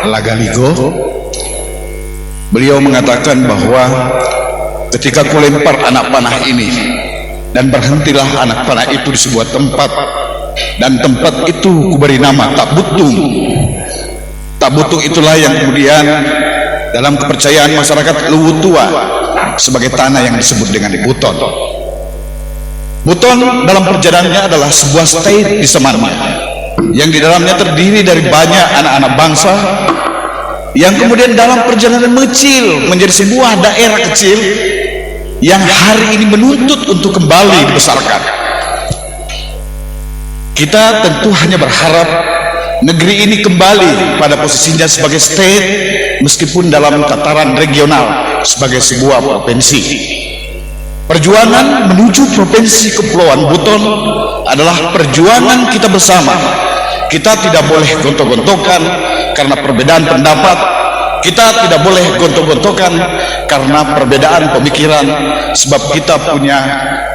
Lagaligo. Beliau mengatakan bahwa ketika ku lempar anak panah ini dan berhentilah anak panah itu di sebuah tempat, dan tempat itu kuberi nama Tabutung. Tabutung itulah yang kemudian dalam kepercayaan masyarakat Luwu Tua sebagai tanah yang disebut dengan Buton. Buton dalam perjalanannya adalah sebuah state di Semarang yang di dalamnya terdiri dari banyak anak-anak bangsa yang kemudian dalam perjalanan mengecil menjadi sebuah daerah kecil yang hari ini menuntut untuk kembali dibesarkan. Kita tentu hanya berharap negeri ini kembali pada posisinya sebagai state, meskipun dalam tataran regional sebagai sebuah provinsi. Perjuangan menuju Provinsi Kepulauan Buton adalah perjuangan kita bersama. Kita tidak boleh gontok-gontokan karena perbedaan pendapat. Kita tidak boleh gontok-gontokan karena perbedaan pemikiran, sebab kita punya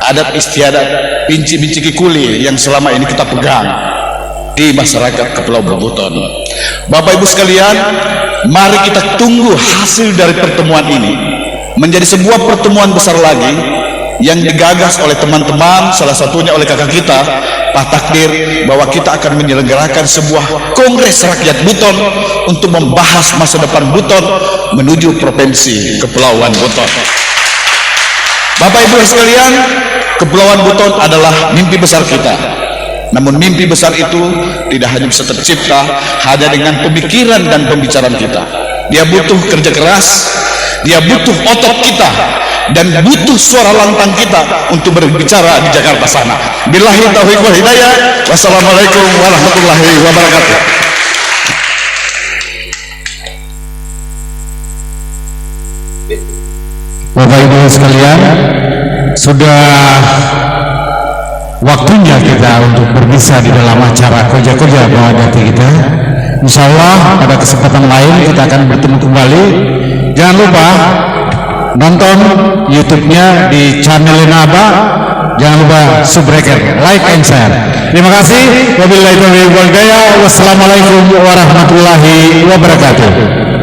adat istiadat, binci-binci kikuli yang selama ini kita pegang di masyarakat Kepulauan Buton. Bapak Ibu sekalian, mari kita tunggu hasil dari pertemuan ini menjadi sebuah pertemuan besar lagi yang digagas oleh teman-teman, salah satunya oleh kakak kita Pak Takdir, bahwa kita akan menyelenggarakan sebuah kongres rakyat Buton untuk membahas masa depan Buton menuju provinsi Kepulauan Buton. Bapak Ibu sekalian, Kepulauan Buton adalah mimpi besar kita. Namun mimpi besar itu tidak hanya bisa tercipta hanya dengan pemikiran dan pembicaraan kita. Dia butuh kerja keras, dia butuh otot kita, dan butuh suara lantang kita untuk berbicara di Jakarta sana. Billahi taufiq wal hidayah. Wassalamualaikum warahmatullahi wabarakatuh. Bapak Ibu sekalian, sudah waktunya kita untuk berpisah di dalam acara koja-koja bawah dati kita. Insya Allah pada kesempatan lain kita akan bertemu kembali. Jangan lupa nonton YouTube-nya di channel Naba. Jangan lupa subscribe, like and share. Terima kasih. Wabillahi taufiq wal hidayah. Wassalamualaikum warahmatullahi wabarakatuh.